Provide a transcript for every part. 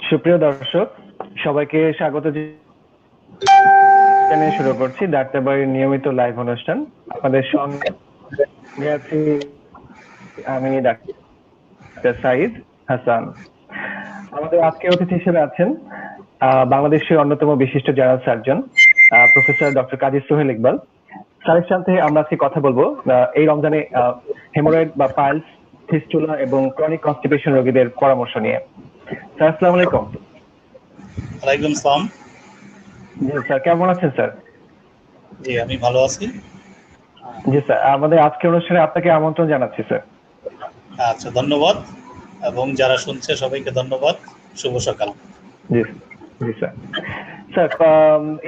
সুপ্রিয় দর্শক, সবাইকে স্বাগত জানিয়ে শুরু করছি ডাক্তার বাড়ির নিয়মিত লাইভ অনুষ্ঠান। আপনাদের সঙ্গে আছি আমি ডাক্তার সাইদ হাসান। আমাদের আজকে অতিথি হিসেবে আছেন বাংলাদেশের অন্যতম বিশিষ্ট জেনারেল সার্জন প্রফেসর ডক্টর কাজী সোহেল ইকবাল। স্যারের সাথে আমরা আজকে কথা বলবো এই রমজানে হেমোরয়েড বা পাইলস, ফিস্টুলা এবং ক্রনিক কনস্টিপেশন রোগীদের পরামর্শ নিয়ে। স্যার, আসসালামু আলাইকুম। ওয়ালাইকুম আসসালাম। জি স্যার, কেমন আছেন স্যার? জি, আমি ভালো আছি। জি স্যার, আমাদের আজকের অনুষ্ঠানে আপনাকে আমন্ত্রণ জানাচ্ছি স্যার। আচ্ছা, ধন্যবাদ, এবং যারা শুনছে সবাইকে ধন্যবাদ। শুভ সকাল। জি জি স্যার। স্যার,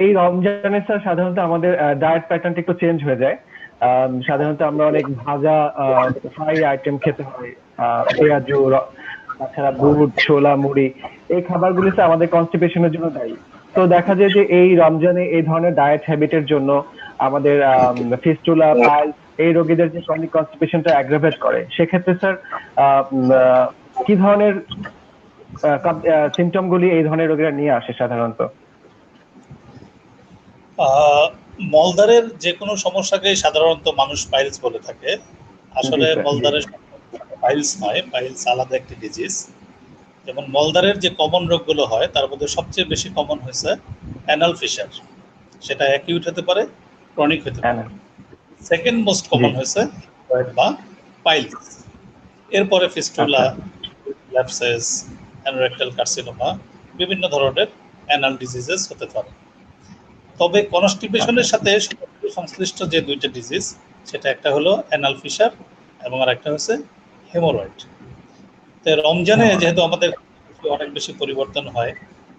এই রমজানে স্যার সাধারণত আমাদের ডায়েট প্যাটার্নটা একটু চেঞ্জ হয়ে যায়। সাধারণত আমরা অনেক ভাজা ফ্রাই আইটেম খেতে হয়, পেঁয়াজু, তাছাড়া বুট, ছোলা, মুড়ি, এই খাবারগুলি স্যার আমাদের কনস্টিপেশনের জন্য দায়ী। তো দেখা যায় যে এই রমজানে এই ধরনের ডায়েট হ্যাবিটের জন্য আমাদের ফিস্টুলা, পাইলস এই রোগীদের যে ক্রনিক কনস্টিপেশনটা অ্যাগ্রাভেট করে, সেক্ষেত্রে স্যার কি ধরনের সিমটম গুলি এই ধরনের রোগীরা নিয়ে আসে সাধারণত? মলদারের যে কোনো সমস্যাকে সাধারণত মানুষ পাইলস বলে থাকে। আসলে মলদারের পাইলস নয়, পাইলস আলাদা একটি ডিজিজ। যেমন মলদারের যে কমন রোগগুলো হয় তার মধ্যে সবচেয়ে বেশি কমন হয়েছে অ্যানাল ফিশার। সেটা অ্যাকিউট হতে পারে, ক্রনিক হতে পারে। সেকেন্ড মোস্ট কমন হয়েছে বা পাইলস। এরপরে ফিস্টুলা, ল্যাপসেস, অ্যানোরেক্টাল কার্সিনোমা, বিভিন্ন ধরনের অ্যানাল ডিজিজেস হতে পারে। তবে কনস্টিপেশনের সাথে সংশ্লিষ্ট যে দুইটা ডিজিজ, সেটা একটা হলো অ্যানাল ফিশার এবং আর একটা হচ্ছে হেমোরয়েড। তো রমজানে যেহেতু আমাদের অনেক বেশি পরিবর্তন হয়,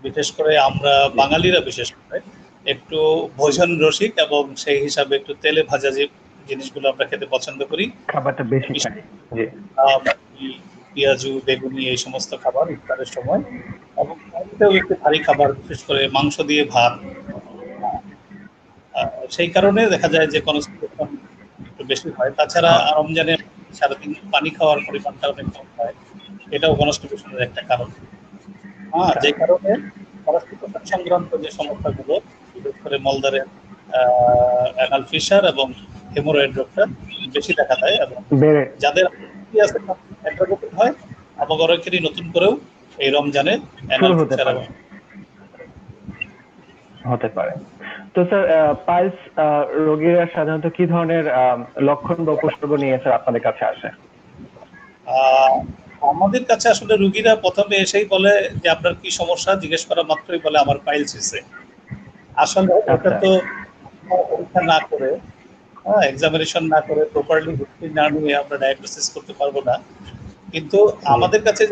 বিশেষ করে আমরা বাঙালিরা বিশেষ করে একটু ভোজন রসিক, এবং সেই হিসাবে একটু তেলে ভাজা যে জিনিসগুলো আমরা খেতে পছন্দ করি, খাবারটা বেশি খাই। জি, পেঁয়াজু, বেগুনি, এই সমস্ত খাবার ইফতারের সময়, এবং একটু ভারী খাবার, বিশেষ করে মাংস দিয়ে ভাত। সেই কারণে দেখা যায় যে কনস্টিপেশন একটু বেশি হয়। তাছাড়া রমজানে সারাদিন পানি খাওয়ার পরিমাণটা অনেক কম হয়, এটাও কনস্টিপেশনের একটা কারণ। যে কারণে কনস্টিপেশন সংক্রান্ত যে সমস্যাগুলো, বিশেষ করে মলদারের অ্যানাল ফিশার এবং হেমোরয়েড রোগটা বেশি দেখা দেয়, এবং যাদের হয় এবং অনেকেরই নতুন করেও এই রমজানে অ্যানাল ফিশার হতে পারে। তো স্যার, পাইলস রোগীরা সাধারণত কি ধরনের লক্ষণ বা উপসর্গ নিয়ে স্যার আপনাদের কাছে আসে? আমাদের কাছে আসলে রোগীরা প্রথমে এসেই বলে যে আপনার কি সমস্যা, জিজ্ঞেস করা মাত্রই বলে আমার পাইলস হয়েছে। আসলে এটা তো পরীক্ষা না করে, এক্সামিনেশন না করে, প্রপারলি হিস্ট্রি না নিয়ে আমরা ডায়াগনোসিস করতে পারবো না। কিন্তু আমাদের কাছে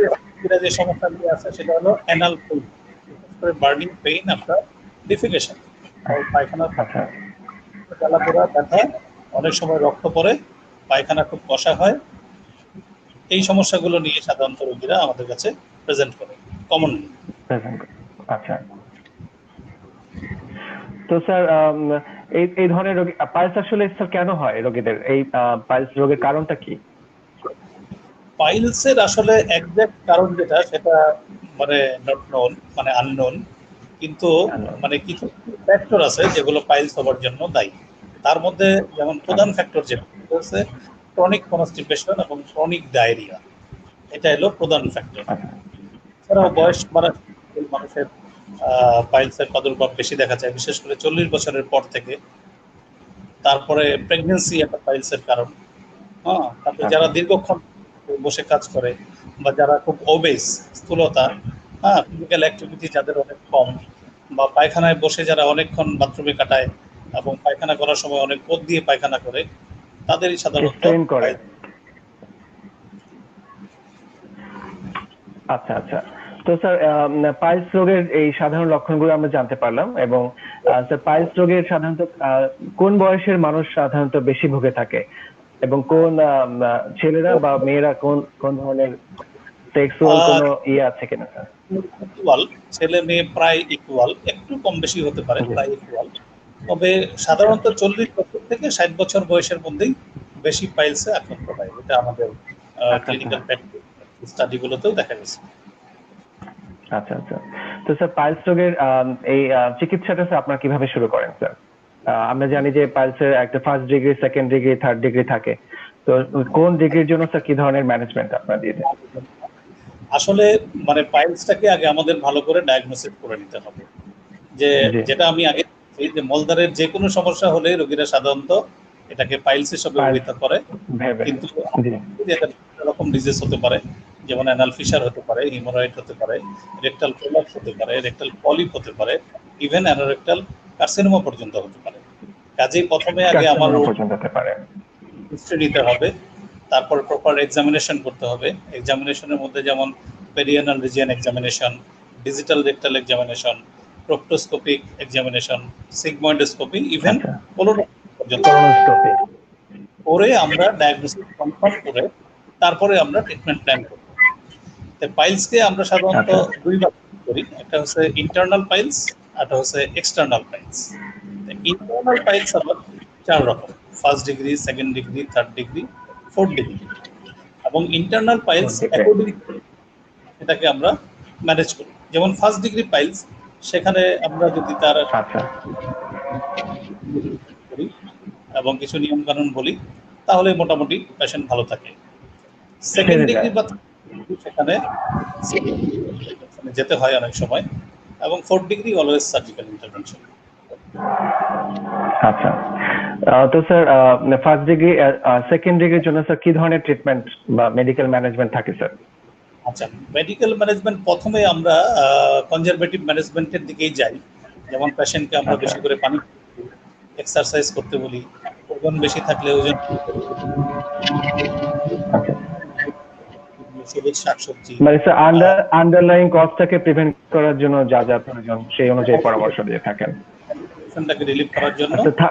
যে সমস্যাগুলি আছে সেটা হলো অ্যানাল পেইন, বিশেষ করে বার্নিং পেইন আফটার ডিফিকেশন, পায়খানা জ্বালাপোড়া, ব্যথা, অনেক সময় রক্ত পড়ে, পায়খানা খুব কষা হয়। এই সমস্যাগুলো নিয়ে সাধারণত রোগীরা আমাদের কাছে প্রেজেন্ট করে কমনলি। আচ্ছা, তো স্যার এই ধরনের রোগী পাইলস আসলে স্যার কেন হয় রোগীদের? এই পাইলস রোগের কারণটা কি? পাইলসের আসলে এক্সাক্ট কারণ যেটা, সেটা মানে নট নোন, মানে আননোন। কিন্তু মানে কিছু ফ্যাক্টর আছে যেগুলো পাইলস হওয়ার জন্য দায়ী। তার মধ্যে যেমন প্রধান ফ্যাক্টর যেটা হচ্ছে ক্রনিক কনস্টিপেশন এবং ক্রনিক ডায়রিয়া, এটা হলো প্রধান ফ্যাক্টর। এছাড়াও বয়স বাড়ার মানুষের পাইলসের প্রাদুর্ভাব বেশি দেখা যায়, বিশেষ করে 40 বছরের পর থেকে। তারপরে প্রেগনেন্সি একটা পাইলসের কারণ। তারপরে যারা দীর্ঘক্ষণ বসে কাজ করে, বা যারা খুব ওবেস, স্থূলতা, ফিজিক্যাল অ্যাক্টিভিটি যাদের অনেক কম, বা পায়খানায় বসে যারা অনেকক্ষণ বাথরুমে কাটায় এবং পায়খানা করার সময় অনেক পথ দিয়ে পায়খানা করে, তাদেরই সাধারণত করে। আচ্ছা আচ্ছা, তো স্যার পাইলস রোগের এই সাধারণ লক্ষণগুলো আমরা জানতে পারলাম, এবং স্যার পাইলস রোগের সাধারণত কোন বয়সের মানুষ সাধারণত বেশি ভুগে থাকে, এবং কোন ছেলেরা বা মেয়েরা কোন ধরনের সেক্সুয়াল কোনো আছে কিনা স্যার? ইকুয়াল, ছেলে মেয়ে প্রায় ইকুয়াল, একটু কম বেশি হতে পারে, প্রায় ইকুয়াল। তবে সাধারণত 40 বছর থেকে 60 বছর বয়সের মধ্যেই বেশি পাইলসে আক্রান্ত হয়, এটা আমাদের ক্লিনিক্যাল প্র্যাকটিস। স্টাডিগুলোতেও দেখা গেছে। আচ্ছা আচ্ছা। তো স্যার পাইলস রোগের এই চিকিৎসাটা স্যার আপনারা কিভাবে শুরু করেন স্যার? আমরা জানি যে পাইলসের একটা first degree, second degree, third degree থাকে। তো কোন ডিগ্রির জন্য স্যার কি ধরনের ম্যানেজমেন্ট আপনারা দিয়ে দেন? আসলে মানে পাইলসটাকে আগে আমাদের ভালো করে ডায়াগনোসিস করে নিতে হবে। যে জি যেটা আমি আগে বলেছি যে মলদ্বারের যে কোনো সমস্যা হলে রোগীরা সাধারণত এটাকে পাইলস হিসেবে পাইলস অভিহিত করে। ভেবে। কিন্তু জি এটা বিভিন্ন রকম ডিজিজ হতে পারে, যেমন অ্যানাল ফিশার হতে পারে, হিমোরয়েড হতে পারে, রেকটাল প্রলাপস হতে পারে, রেকটাল পলিপ হতে পারে, ইভেন অ্যানোরেকটাল কার্সিনোমা পর্যন্ত হতে পারে। কাজেই প্রথমে আগে আমার কার্সিনোমা পর্যন্ত হতে পারে। হিস্ট্রি নিতে হবে, তারপর প্রপার এক্সামিনেশন করতে হবে। এক্সামিনেশনের মধ্যে যেমন perianal region examination, digital rectal examination, proctoscopic examination, sigmoidoscopy, even আচ্ছা কোলোনোস্কোপি পর্যন্ত কোলোনোস্কোপি। করে আমরা ডায়াগনোসিস কনফার্ম করে তারপরে আমরা ট্রিটমেন্ট প্ল্যান করি। তো পাইলসকে আমরা সাধারণত আচ্ছা দুই ভাগ করি, একটা হচ্ছে ইন্টারনাল পাইলস, একটা হচ্ছে এক্সটার্নাল পাইলস। ইন্টারনাল পাইলস আবার 4 রকম: first degree, second degree, third degree, fourth degree. এবং ইন্টারনাল পাইলস অ্যাকর্ডিং এটাকে আমরা ম্যানেজ করি। যেমন ফার্স্ট ডিগ্রি পাইলস, সেখানে আমরা যদি তার আচ্ছা করি এবং কিছু নিয়ম কানুন বলি, তাহলে মোটামুটি পেশেন্ট ভালো থাকে। সেকেন্ড সেরে ডিগ্রি যায়। বা সেখানে যেতে হয় অনেক সময়, এবং fourth degree always surgical intervention. আচ্ছা তো স্যার ফার্স্ট ডিগ্রি, সেকেন্ড ডিগ্রির জন্য স্যার কি ধরনের ট্রিটমেন্ট বা মেডিকেল ম্যানেজমেন্ট থাকে স্যার? আচ্ছা, মেডিকেল ম্যানেজমেন্ট প্রথমে আমরা কনজারভেটিভ ম্যানেজমেন্টের দিকেই যাই। যেমন পেশেন্টকে আমরা আচ্ছা বেশি করে পানি, এক্সারসাইজ করতে বলি, ওজন বেশি থাকলে ওজন, আচ্ছা সবুজ শাকসবজি, মানে স্যার আন্ডারলাইং কজটাকে প্রিভেন্ট করার জন্য যা যা প্রয়োজন সেই অনুযায়ী পরামর্শ দিয়ে থাকেন। ইনফেকশনটাকে রিলিভ করার জন্য আচ্ছা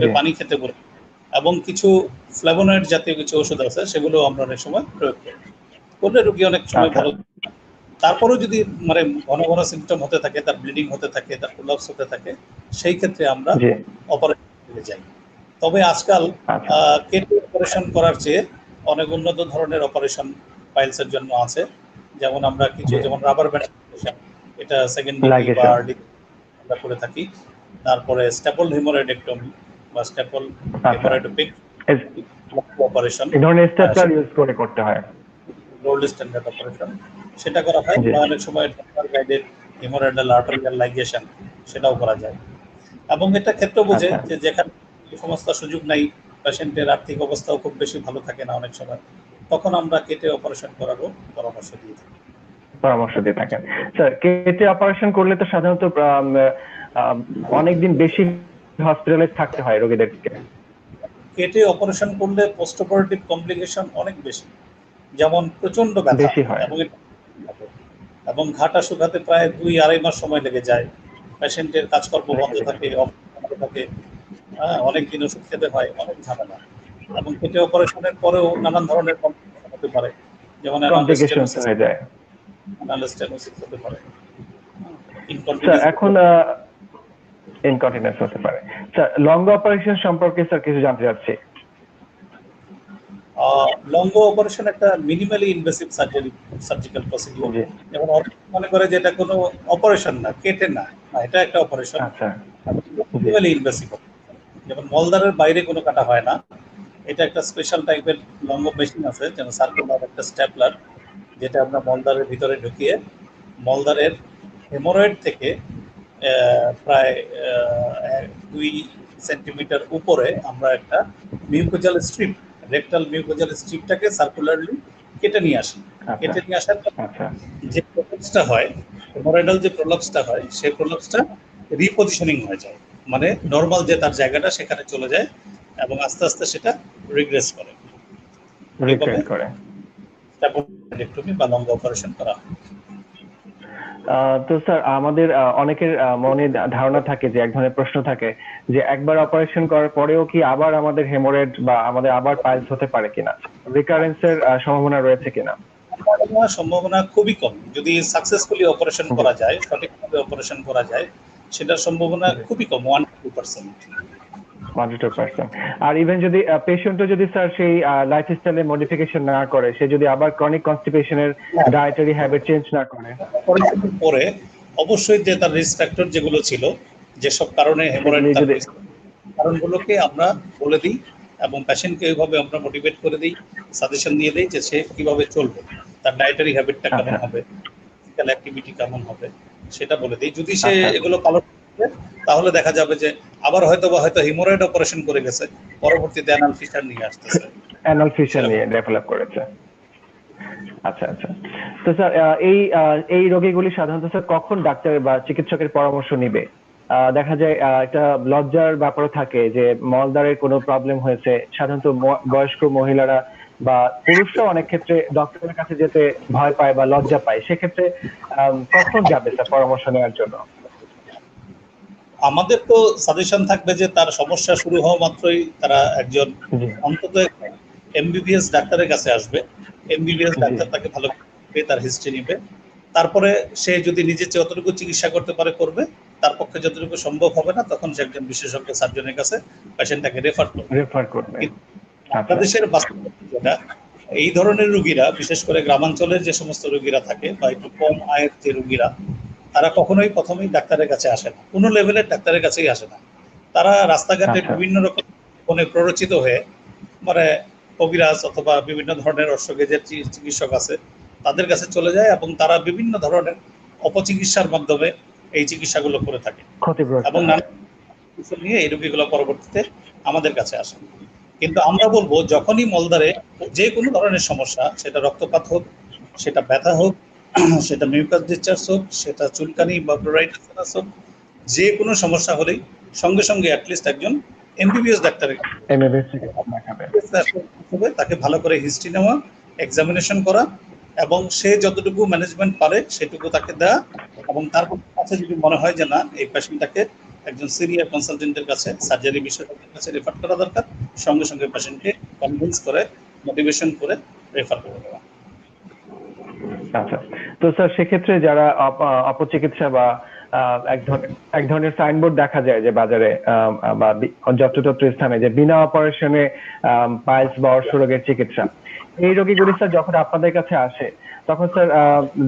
জি পানি খেতে বলি, এবং কিছু ফ্লেভোনয়েড জাতীয় কিছু ওষুধ আছে, সেগুলো আমরা অনেক সময় প্রয়োগ করি, করলে রোগী অনেক সময় আচ্ছা ভালো। তারপরেও যদি মানে ঘন ঘন সিমটম হতে থাকে, তার ব্লিডিং হতে থাকে, তার কোলাপস হতে থাকে, সেই ক্ষেত্রে আমরা জি অপারেশন যাই। তবে আজকাল আচ্ছা কেটে অপারেশন করার চেয়ে অনেক উন্নত ধরনের অপারেশন পাইলসের জন্য আছে। যেমন আমরা কিছু, জি যেমন রাবার ব্যান্ড, এটা সেকেন্ড ডিগ্রি বা লাইগেশন। আমরা করে থাকি। তারপরে স্ট্যাপল হেমোরয়েডেক্টমি বা স্ট্যাপল আচ্ছা হেমোরয়েডোপিক অপারেশন, এই ধরনের স্টেপলার ইউজ করে করতে হয়। গোল্ড স্ট্যান্ডার্ড অপারেশন, সেটা করা হয়। জি বা অনেক সময় doctor guided haemorrhoidal arterial ligation, সেটাও করা যায়। এবং এটা ক্ষেত্র বোঝে আচ্ছা যে যেখানে এই সমস্ত সুযোগ নাই, পেশেন্টের আর্থিক অবস্থাও খুব বেশি ভালো থাকে না অনেক সময়, তখন আমরা কেটে অপারেশন করারও পরামর্শ দিয়ে থাকি। পরামর্শ দিয়ে থাকেন। স্যার কেটে অপারেশন করলে তো সাধারণত অনেকদিন বেশি হসপিটালে থাকতে হয় রোগীদেরকে। কেটে অপারেশন করলে পোস্ট অপারেটিভ কমপ্লিকেশন অনেক বেশি, যেমন প্রচন্ড ব্যথা, বেশি হয়। এবং ঘাটা শুকাতে প্রায় 2-2.5 মাস সময় লেগে যায়। পেশেন্টের কাজকর্ম বন্ধ থাকে, বন্ধ থাকে, অনেক দিন ওষুধ খেতে হয়, অনেক ঝামেলা। এবং কেটে অপারেশনের পরেও নানান ধরনের কমপ্লিকেশন হতে পারে, যেমন কমপ্লিকেশনস হয়ে যায়। অ্যানালস্টেনোসিস হতে পারে, স্যার ইনকন্টিনেন্স এখন ইনকন্টিনেন্স হতে পারে। স্যার লং অপারেশন সম্পর্কে স্যার কিছু জানতে চাচ্ছি। লঙ্গ অপারেশন একটা মিনিমালি ইনভেসিভ সার্জিক্যাল প্রসিডিউর। জি যেমন অনেকে মনে করে যে এটা কোনো অপারেশন না, কেটে না, এটা একটা অপারেশন, আচ্ছা জি মিনিমালি ইনভেসিভ। যেমন মলদ্বারের বাইরে কোনো কাটা হয় না, এটা একটা স্পেশাল টাইপের লঙ্গ মেশিন আছে, যেমন সার্কুলার একটা স্ট্যাপলার, যেটা আমরা মলদ্বারের ভিতরে ঢুকিয়ে মলদ্বারের হেমোরয়েড থেকে প্রায় 2 সেন্টিমিটার উপরে আমরা একটা mucosal strip, rectal mucosal স্ট্রিপটাকে circularly কেটে নিয়ে আসি। আচ্ছা কেটে নিয়ে আসার পর আচ্ছা যে প্রলাপসটা হয়, হেমোরয়েডাল যে প্রলাপসটা হয়, সেই প্রলাপসটা রিপজিশনিং হয়ে যায়, মানে নর্মাল যে তার জায়গাটা সেখানে চলে যায়, এবং আস্তে আস্তে সেটা রিগ্রেস করে। এইভাবে রিগ্রেট করে। স্ট্যাপোডেক্টমি বা লঙ্গ অপারেশন করা হয়। তো স্যার আমাদের অনেকের মনে ধারণা থাকে যে এক ধরনের প্রশ্ন থাকে যে একবার অপারেশন করার পরেও কি আবার আমাদের হেমোরেড বা আমাদের আবার পাইলস হতে পারে কিনা, রিকারেন্সের সম্ভাবনা রয়েছে কিনা? সম্ভাবনা খুবই কম। যদি সাকসেসফুলি অপারেশন করা যায়, সঠিকভাবে অপারেশন করা যায়, সেটার সম্ভাবনা খুবই কম, 1-2%। 1 to 2%। আর ইভেন যদি পেশেন্টও যদি স্যার সেই লাইফস্টাইলে মডিফিকেশন না করে, সে যদি আবার ক্রনিক কনস্টিপেশনের ডায়েটারি হ্যাবিট চেঞ্জ না করে, পরে অবশ্যই যে তার রিস্ক ফ্যাক্টর যেগুলো ছিল, যেসব কারণে হেমোরয়েড, তার কারণগুলোকে আমরা বলে দিই এবং পেশেন্টকে ওইভাবে আমরা মোটিভেট করে দিই, সাজেশন দিয়ে দিই যে সে কিভাবে চলবে, তার ডায়েটারি হ্যাবিটটা কেমন হবে, ফিজিক্যাল অ্যাক্টিভিটি কেমন হবে, সেটা বলে দিই। যদি সে এগুলো পালন করে, তাহলে দেখা যাবে যে আবার হয়তো হিমোরয়েড অপারেশন করে গেছে, পরবর্তীতে অ্যানাল ফিশার নিয়ে আসতেছে, অ্যানাল ফিশার নিয়ে ডেভেলপ করেছে। আচ্ছা আচ্ছা। তো স্যার এই রোগীগুলি সাধারণত স্যার কখন ডাক্তার বা চিকিৎসকের পরামর্শ নিবে? দেখা যায় একটা লজ্জার ব্যাপার থাকে যে মলদ্বারের কোনো প্রবলেম হয়েছে, সাধারণত বয়স্ক মহিলারা বা পুরুষরা অনেক ক্ষেত্রে ডক্টরের কাছে যেতে ভয় পায় বা লজ্জা পায়, সেক্ষেত্রে কখন যাবে স্যার পরামর্শ নেওয়ার জন্য? আমাদের তো সাজেশন থাকবে যে তার সমস্যা শুরু হওয়া মাত্রই তারা একজন অন্তত এমবিবিএস ডাক্তারের কাছে আসবে। এমবিবিএস ডাক্তার তাকে ভালো করে তার হিস্ট্রি নিবে, তারপরে সে যদি নিজে যতটুকু চিকিৎসা করতে পারে করবে, তার পক্ষে যতটুকু সম্ভব হবে না তখন সে একজন বিশেষজ্ঞ সার্জনের কাছে পেশেন্টটাকে রেফার করবে। বাংলাদেশের বাস্তবতা যেটা, এই ধরনের রোগীরা বিশেষ করে গ্রামাঞ্চলের যে সমস্ত রোগীরা থাকে বা একটু কম আয়ের যে রোগীরা, তারা কখনোই প্রথমেই ডাক্তারের কাছে আসে না, কোনো লেভেলের ডাক্তারের কাছেই আসে না। তারা রাস্তাঘাটে বিভিন্ন রকম প্ররোচিত হয়ে, মানে কবিরাজ অথবা বিভিন্ন ধরনের অশ্বগেজের চিকিৎসক আছে, তাদের কাছে চলে যায় এবং তারা বিভিন্ন ধরনের অপচিকিৎসার মাধ্যমে এই চিকিৎসাগুলো করে থাকে এবং নানা কিছু নিয়ে এই রোগীগুলো পরবর্তীতে আমাদের কাছে আসে। কিন্তু আমরা বলবো, যখনই মলদ্বারে যে কোনো ধরনের সমস্যা, সেটা রক্তপাত হোক, সেটা ব্যথা হোক, সেটা মিউকাস ডিসচার্জ হোক, সেটা চুলকানি বা প্লোরাইটিস হোক, যে কোনো সমস্যা হলেই সঙ্গে সঙ্গে অ্যাটলিস্ট একজন এমবিবিএস ডাক্তারের তাকে ভালো করে হিস্ট্রি নেওয়া, এক্সামিনেশন করা এবং সে যতটুকু ম্যানেজমেন্ট পারে সেটুকু তাকে দেওয়া, এবং তার কাছে যদি মনে হয় যে না, এই পেশেন্টটাকে একজন সিনিয়র কনসালটেন্টের কাছে, সার্জারি বিশেষজ্ঞের কাছে রেফার করা দরকার, সঙ্গে সঙ্গে পেশেন্টকে কনভিন্স করে, মোটিভেশন করে রেফার করে দেওয়া। আচ্ছা, তো স্যার সেক্ষেত্রে যারা অপচিকিৎসা বা এক ধরনের সাইনবোর্ড দেখা যায় যে বাজারে বা যত্রতত্র স্থানে, যে বিনা অপারেশনে পাইলস বা অর্শ রোগের চিকিৎসা, এই রোগীগুলি স্যার যখন আপনাদের কাছে আসে তখন স্যার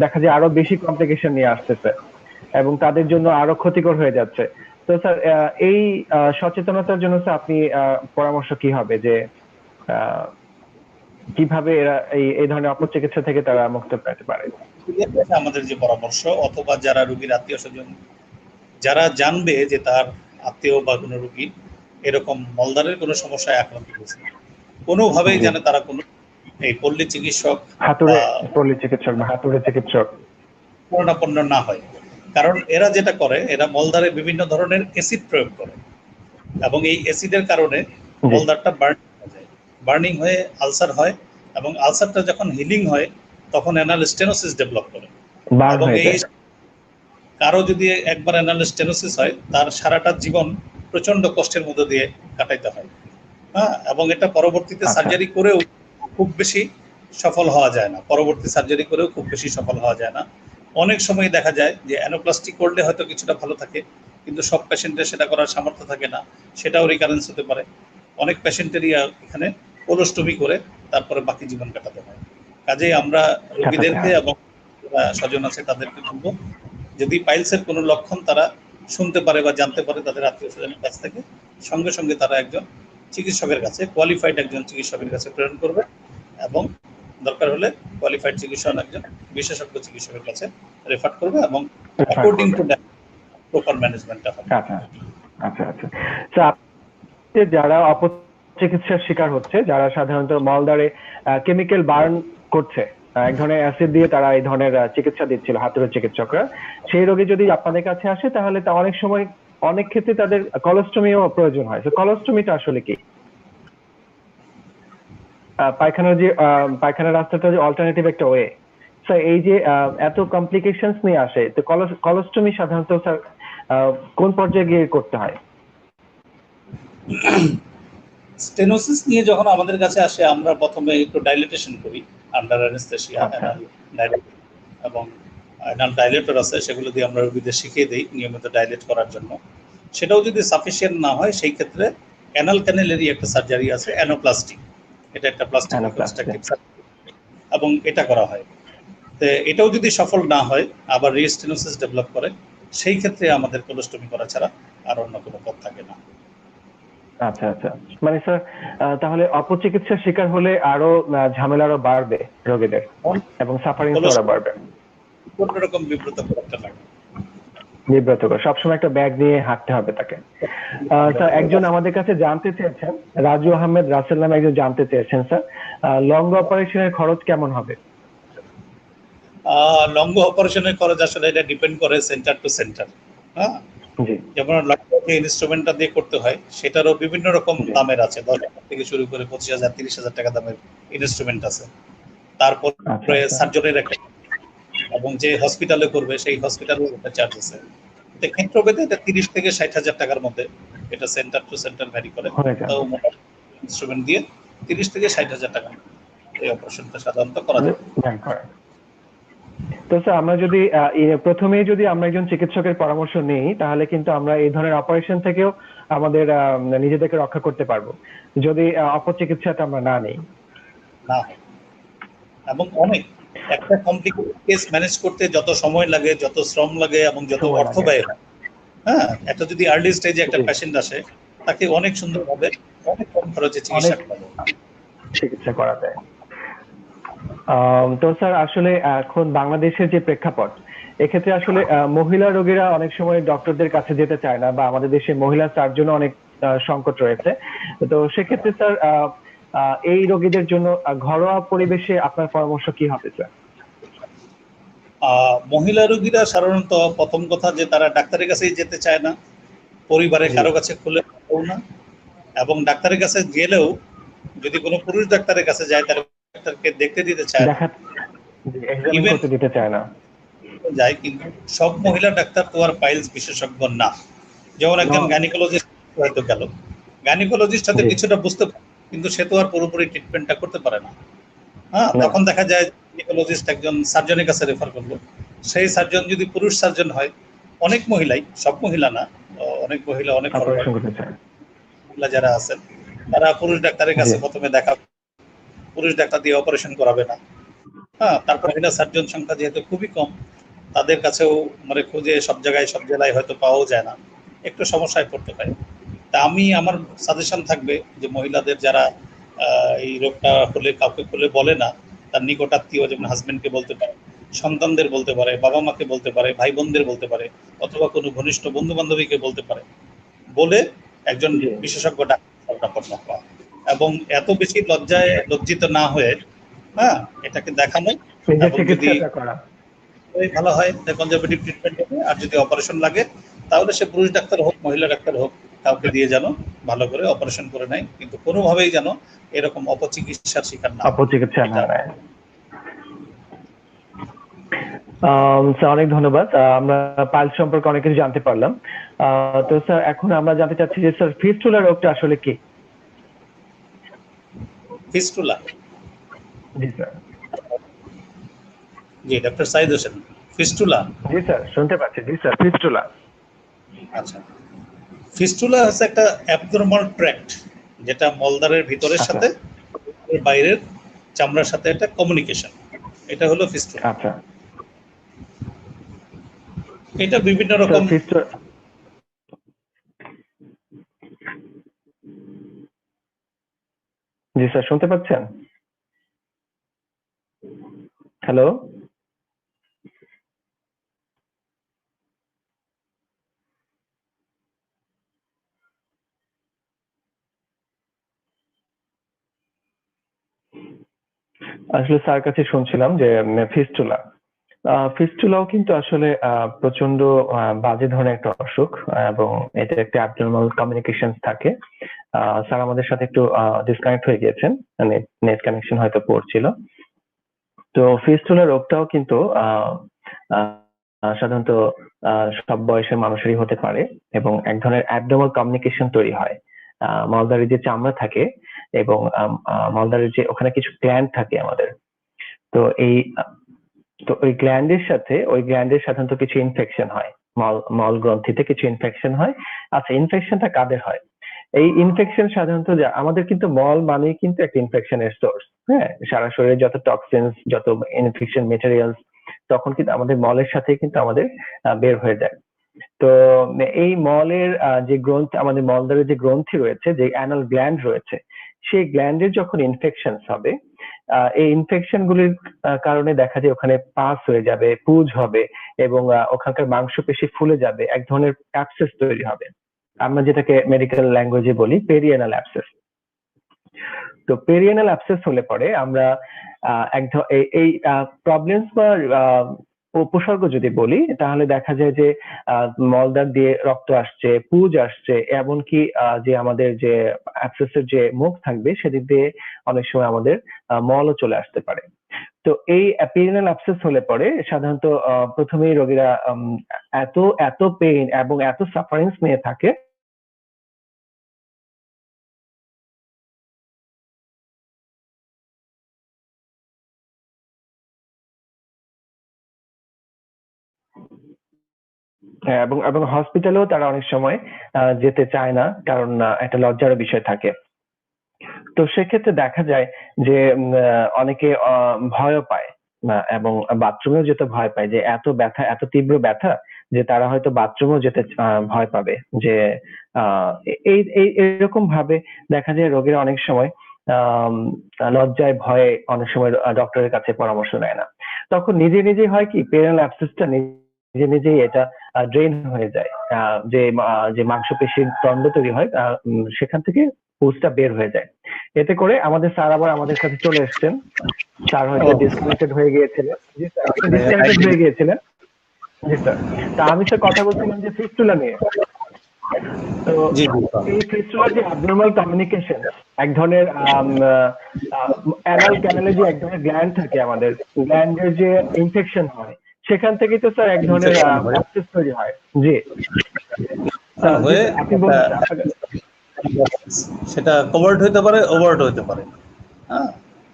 দেখা যায় আরো বেশি কমপ্লিকেশন নিয়ে আসতেছে এবং তাদের জন্য আরো ক্ষতিকর হয়ে যাচ্ছে। তো স্যার এই সচেতনতার জন্য স্যার আপনি পরামর্শ কি হবে যে কিভাবে এরা এই ধরনের অপচিকিৎসা থেকে তারা মুক্ত পেতে পারে? আমাদের যে পরামর্শ, অথবা যারা রোগীর আত্মীয় স্বজন যারা জানবে যে তার আত্মীয় বা কোনো রোগী এরকম মলদ্বারের কোনো সমস্যায় আক্রান্ত হয়েছে, কোনোভাবেই যেন তারা কোনো এই পল্লী চিকিৎসক বা হাতুড়ে চিকিৎসক শরণাপন্ন না হয়। কারণ এরা যেটা করে, এরা মলদ্বারে বিভিন্ন ধরনের অ্যাসিড প্রয়োগ করে এবং এই অ্যাসিডের কারণে মলদ্বারটা বার্নিং হয়ে আলসার হয়, এবং আলসারটা যখন হিলিং হয় তখন অ্যানাল স্টেনোসিস ডেভেলপ করে। এবং এই কারো যদি একবার অ্যানাল স্টেনোসিস হয়, তার সারাটা জীবন প্রচন্ড কষ্টের মধ্যে দিয়ে কাটাইতে হয়। হ্যাঁ, এবং এটা পরবর্তীতে সার্জারি করেও খুব বেশি সফল হওয়া যায় না, অনেক সময় দেখা যায় যে অ্যানোপ্লাস্টি করলে হয়তো কিছুটা ভালো থাকে, কিন্তু সব পেশেন্টের সেটা করার সামর্থ্য থাকে না, সেটাও রিকারেন্স হতে পারে। অনেক পেশেন্টেরই এখানে কোলোস্টমি করে তারপরে বাকি জীবন কাটাতে হয়। কাজেই আমরা রোগীদেরকে এবং স্বজন আছে তাদেরকে বলবো, যদি পাইলসের কোনো লক্ষণ তারা শুনতে পারে বা জানতে পারে তাদের আত্মীয় স্বজনের কাছ থেকে, সঙ্গে সঙ্গে তারা একজন চিকিৎসকের কাছে, কোয়ালিফাইড একজন চিকিৎসকের কাছে প্রেরণ করবে এবং দরকার হলে কোয়ালিফাইড চিকিৎসক একজন বিশেষজ্ঞ চিকিৎসকের কাছে রেফার করবে এবং অ্যাকর্ডিং টু দ্যাট প্রপার ম্যানেজমেন্টটা হবে। আচ্ছা আচ্ছা। যারা অপচিকিৎসার শিকার হচ্ছে, যারা সাধারণত মলদ্বারে কেমিক্যাল বার্ন করছে, এক ধরনের অ্যাসিড দিয়ে তারা এই ধরনের চিকিৎসা দিচ্ছিল হাতুড়ে চিকিৎসকরা, সেই রোগী যদি আপনাদের কাছে আসে তাহলে তা অনেক সময় অনেক ক্ষেত্রে তাদের কলোস্টমিও প্রয়োজন হয়। তো কলোস্টমিটা আসলে কি? পায়খানার রাস্তাটা যে অল্টারনেটিভ একটা ওয়ে, স্যার এই যে এত কমপ্লিকেশনস নিয়ে আসে, তো কলোস্টমি সাধারণত স্যার কোন পর্যায়ে গিয়ে করতে হয়? স্টেনোসিস নিয়ে যখন আমাদের কাছে আসে, আমরা প্রথমে একটু ডাইলেটেশন করি, আন্ডার অ্যানেস্থেসিয়া, এবং অ্যানাল ডাইলেটর আছে, সেগুলো দিয়ে আমরা রোগীদের শিখিয়ে দিই নিয়মিত ডাইলেট করার জন্য। সেটাও যদি সাফিসিয়েন্ট না হয়, সেই ক্ষেত্রে অ্যানাল ক্যানেলেরই একটা সার্জারি আছে, অ্যানোপ্লাস্টি। এটা একটা প্লাস্টিক Anaplasty। রিকনস্ট্রাকটিভ সার্জারি এবং এটা করা হয়। তো এটাও যদি সফল না হয়, আবার রিস্টেনোসিস ডেভেলপ করে, সেই ক্ষেত্রে আমাদের কোলোস্টমি করা ছাড়া আর অন্য কোনো পথ থাকে না। আচ্ছা আচ্ছা, মানে স্যার তাহলে অপচিকিৎসার শিকার হলে আরো ঝামেলা আরো বাড়বে রোগীদের এবং সাফারিংস আরো বাড়বে। কোনোরকম বিব্রতকর একটা লাগে। বিব্রতকর, সবসময় একটা ব্যাগ নিয়ে হাঁটতে হবে তাকে। স্যার একজন আমাদের কাছে জানতে চেয়েছেন, রাজু আহমেদ রাসেল নামে একজন জানতে চেয়েছেন স্যার, লং অপারেশনের খরচ কেমন হবে? লং অপারেশনের খরচ আসলে এটা ডিপেন্ড করে সেন্টার টু সেন্টার। হ্যাঁ, জি যেমন যে ইনস্ট্রুমেন্টটা দিয়ে করতে হয় সেটারও বিভিন্ন রকম জি। দামের আছে, 10,000 থেকে শুরু করে 25,000 30,000 টাকা দামের ইনস্ট্রুমেন্ট আছে। আচ্ছা তারপরে আচ্ছা। সার্জনের একটা, এবং যে হসপিটালে করবে সেই হসপিটালের একটা চার্জ আছে। তো ক্ষেত্রভেদে এটা 30 থেকে 60,000 টাকার মধ্যে, এটা সেন্টার টু সেন্টার ভ্যারি করে। হয়ে যাবে। তাও ইনস্ট্রুমেন্ট দিয়ে 30 থেকে 60,000 টাকা এই অপারেশনটা সাধারণত করা যায়। জ্ঞান করে। তো স্যার আমরা যদি প্রথমেই যদি আমরা একজন চিকিৎসকের পরামর্শ নিই, তাহলে কিন্তু আমরা এই ধরনের অপারেশন থেকেও আমাদের নিজেদেরকে রক্ষা করতে পারবো, যদি অপচিকিৎসাটা আমরা না নিই। না হয়, এবং অনেক একটা কমপ্লিকেটেড কেস ম্যানেজ করতে যত সময় লাগে, যত শ্রম লাগে এবং যত সময় অর্থ লাগে। ব্যয় হয়, হ্যাঁ, একটা যদি আর্লি স্টেজে একটা জি। পেশেন্ট আসে, তাকে অনেক সুন্দরভাবে অনেক কম খরচে চিকিৎসা অনেক করা যায়। চিকিৎসা করা যায়। তো স্যার আসলে এখন বাংলাদেশের যে প্রেক্ষাপট, এক্ষেত্রে আসলে মহিলা রোগীরা অনেক সময় ডক্টরদের কাছে যেতে চায় না, বা আমাদের দেশে মহিলা সার্জনও অনেক সংকট রয়েছে। তো সেক্ষেত্রে স্যার এই রোগীদের জন্য ঘরোয়া পরিবেশে আপনার পরামর্শ কি হবে স্যার? মহিলা রোগীরা সাধারণত প্রথম কথা যে তারা ডাক্তারের কাছেই যেতে চায় না, পরিবারের জি। কারো কাছে খুলে বলেও না, এবং ডাক্তারের কাছে গেলেও যদি কোনো পুরুষ ডাক্তারের কাছে যায় তাহলে ডাক্তারকে দেখতে দিতে চায় না। দেখা, জি, এক্সামিন ইভেন করতে দিতে চায় না। যায়, কিন্তু সব মহিলা ডাক্তার তো আর পাইলস বিশেষজ্ঞ না। যেমন একজন No, গাইনোকোলজিস্ট হয়তো গেল, গাইনোকোলজিস্ট হয়তো জি, কিছুটা বুঝতে পারে, কিন্তু সে তো আর পুরোপুরি ট্রিটমেন্টটা করতে পারে না। হ্যাঁ, না, তখন দেখা যায় গাইনোকোলজিস্ট একজন সার্জনের কাছে রেফার করলো। সেই সার্জন যদি পুরুষ সার্জন হয়, অনেক মহিলাই, সব মহিলা না, অনেক মহিলা, অনেক অপারেশন করতে চায়। মহিলা যারা আছেন, তারা পুরুষ ডাক্তারের জি, কাছে প্রথমে দেখা, পুরুষ ডাক্তার দিয়ে অপারেশন করাবে না। হ্যাঁ, তারপর মহিলা সার্জন সংখ্যা যেহেতু খুবই কম, তাদের কাছেও মানে খুঁজে সব জায়গায় সব জেলায় হয়তো পাওয়াও যায় না, একটু সমস্যায় পড়তে পারে। তা আমি, আমার সাজেশন থাকবে যে মহিলাদের যারা এই রোগটা হলে কাউকে খুলে বলে না, তার নিকট আত্মীয় যেমন হাজবেন্ডকে বলতে পারে, সন্তানদের বলতে পারে, বাবা মাকে বলতে পারে, ভাই বোনদের বলতে পারে, অথবা কোনো ঘনিষ্ঠ বন্ধু বান্ধবীকে বলতে পারে, বলে একজন জি, বিশেষজ্ঞ ডাক্তার হওয়া, এবং এত বেশি লজ্জিত না হয়ে, হ্যাঁ, এটাকে দেখানো, নিজের এবং যদি চিকিৎসাটা করা। ভালো হয় কনজারভেটিভ ট্রিটমেন্ট হবে, আর যদি অপারেশন লাগে তাহলে সে পুরুষ ডাক্তার হোক মহিলা ডাক্তার হোক, কাউকে দিয়ে যেন ভালো করে অপারেশন করে নেয়, কিন্তু কোনোভাবেই যেন এরকম অপচিকিৎসার শিকার না হয়। অপচিকিৎসা না এটা নেয়। স্যার অনেক ধন্যবাদ। আমরা পাইলস সম্পর্কে অনেক কিছু জানতে পারলাম। তো স্যার এখন আমরা জানতে চাচ্ছি যে স্যার ফিস্টুলা রোগটা আসলে কি? ফিস্টুলা, জি স্যার। জি ডক্টর সাইদ হোসেন, ফিস্টুলা। জি স্যার, শুনতে পাচ্ছি। জি স্যার, ফিস্টুলা। আচ্ছা, ফিস্টুলা হচ্ছে একটা অ্যাবনর্মাল ট্র্যাক্ট, যেটা মলদ্বারের ভিতরের আচ্ছা সাথে বাইরের চামড়ার সাথে একটা কমিউনিকেশন, এটা হলো ফিস্টুলা। আচ্ছা এটা বিভিন্ন স্যার, রকম। ফিস্টুলা, জি স্যার শুনতে পাচ্ছেন? হ্যালো? আসলে স্যার কাছে শুনছিলাম যে ফিস্টুলা, ফিস্টুলাও কিন্তু আসলে প্রচন্ড বাজে ধরনের একটা অসুখ, এবং এটা একটা অ্যাবনর্মাল কমিউনিকেশন থাকে। স্যার আমাদের সাথে একটু ডিসকানেক্ট হয়ে গিয়েছেন, মানে নেট কানেকশন হয়তো পড়ছিল। তো ফিস্টুলা রোগটাও কিন্তু সাধারণত সব বয়সের মানুষেরই হতে পারে, এবং এক ধরনের অ্যাবনর্মাল কমিউনিকেশন তৈরি হয়। মলদ্বারের যে চামড়া থাকে, এবং মলদ্বারের যে ওখানে কিছু গ্ল্যান্ড থাকে আমাদের। তো ওই গ্ল্যান্ডের সাথে, ওই গ্ল্যান্ডের সাধারণত কিছু ইনফেকশন হয়, মল মল গ্রন্থিতে কিছু ইনফেকশন হয়। আচ্ছা, ইনফেকশনটা কাদের হয়? এই ইনফেকশন সাধারণত আমাদের কিন্তু মল মানেই কিন্তু একটা ইনফেকশনের সোর্স। হ্যাঁ, সারা শরীরে যত টক্সিনস, যত ইনফেকশন মেটেরিয়ালস তখন কিন্তু আমাদের মলের সাথে কিন্তু আমাদের বের হয়ে যায়। তো এই মলের যে গ্রন্থি, আমাদের মলদ্বারের যে গ্রন্থি রয়েছে, যে অ্যানাল গ্ল্যান্ড রয়েছে, সেই গ্ল্যান্ডের যখন ইনফেকশন হবে, এই ইনফেকশন গুলির কারণে দেখা যায় ওখানে পাস হয়ে যাবে, পুজ হবে এবং ওখানকার মাংসপেশি ফুলে যাবে, এক ধরনের অ্যাবসেস তৈরি হবে। আমরা যেটাকে মেডিকেল ল্যাঙ্গুয়েজে বলি পেরিয়ানাল অ্যাবসেস। তো পেরিয়ানাল অ্যাবসেস হলে পরে আমরা এই প্রবলেমস বা উপসর্গ যদি বলি, তাহলে দেখা যায় যে মলদ্বার দিয়ে রক্ত আসছে, পুজ আসছে, এমনকি যে আমাদের যে অ্যাবসেসের যে মুখ থাকবে সেদিক দিয়ে অনেক সময় আমাদের মলও চলে আসতে পারে। তো এই পেরিয়ানাল অ্যাবসেস হলে পরে সাধারণত প্রথমেই রোগীরা এত পেইন এবং এত সাফারিংস নিয়ে থাকে এবং হসপিটালেও তারা অনেক সময় যেতে চায় না, কারণ একটা লজ্জার বিষয় থাকে। তো সেক্ষেত্রে দেখা যায় যে অনেকে ভয়ও পায় এবং বাথরুমেও যেতে ভয় পায়, যে এত ব্যথা, এত তীব্র ব্যথা যে তারা হয়তো বাথরুমেও যেতে ভয় পাবে। যে এরকম ভাবে দেখা যায় রোগীরা অনেক সময় লজ্জায় ভয়ে অনেক সময় ডক্টরের কাছে পরামর্শ নেয় না। তখন নিজে হয় কি, পেরিয়ানাল অ্যাবসেসটা নিজেই এটা ড্রেন হয়ে যায়, যে মাংসপেশির দণ্ড তৈরি হয় সেখান থেকে পুজটা বের হয়ে যায়। এতে করে আমাদের স্যার আবার আমাদের কাছে চলে এসেছেন, স্যার হয়তো ডিসকানেক্টেড হয়ে গিয়েছিলেন। জি স্যার, আপনি ডিসকানেক্টেড হয়ে গিয়েছিলেন। জি স্যার, তা আমি স্যার কথা বলছিলাম যে ফিস্টুলা নিয়ে। তো এই ফিস্টুলার যে অ্যাবনর্মাল কমিউনিকেশন, এক ধরনের অ্যানাল ক্যানালে যে এক ধরনের গ্ল্যান্ড থাকে, আমাদের গ্ল্যান্ডের যে ইনফেকশন হয় সেখান থেকে তো স্যার এক ধরনের অ্যাবসেস তৈরি হয়। জি আপনি বলুন। সেটা কভার্ড হতে পারে, ওভার্ড হতে পারে। হ্যাঁ,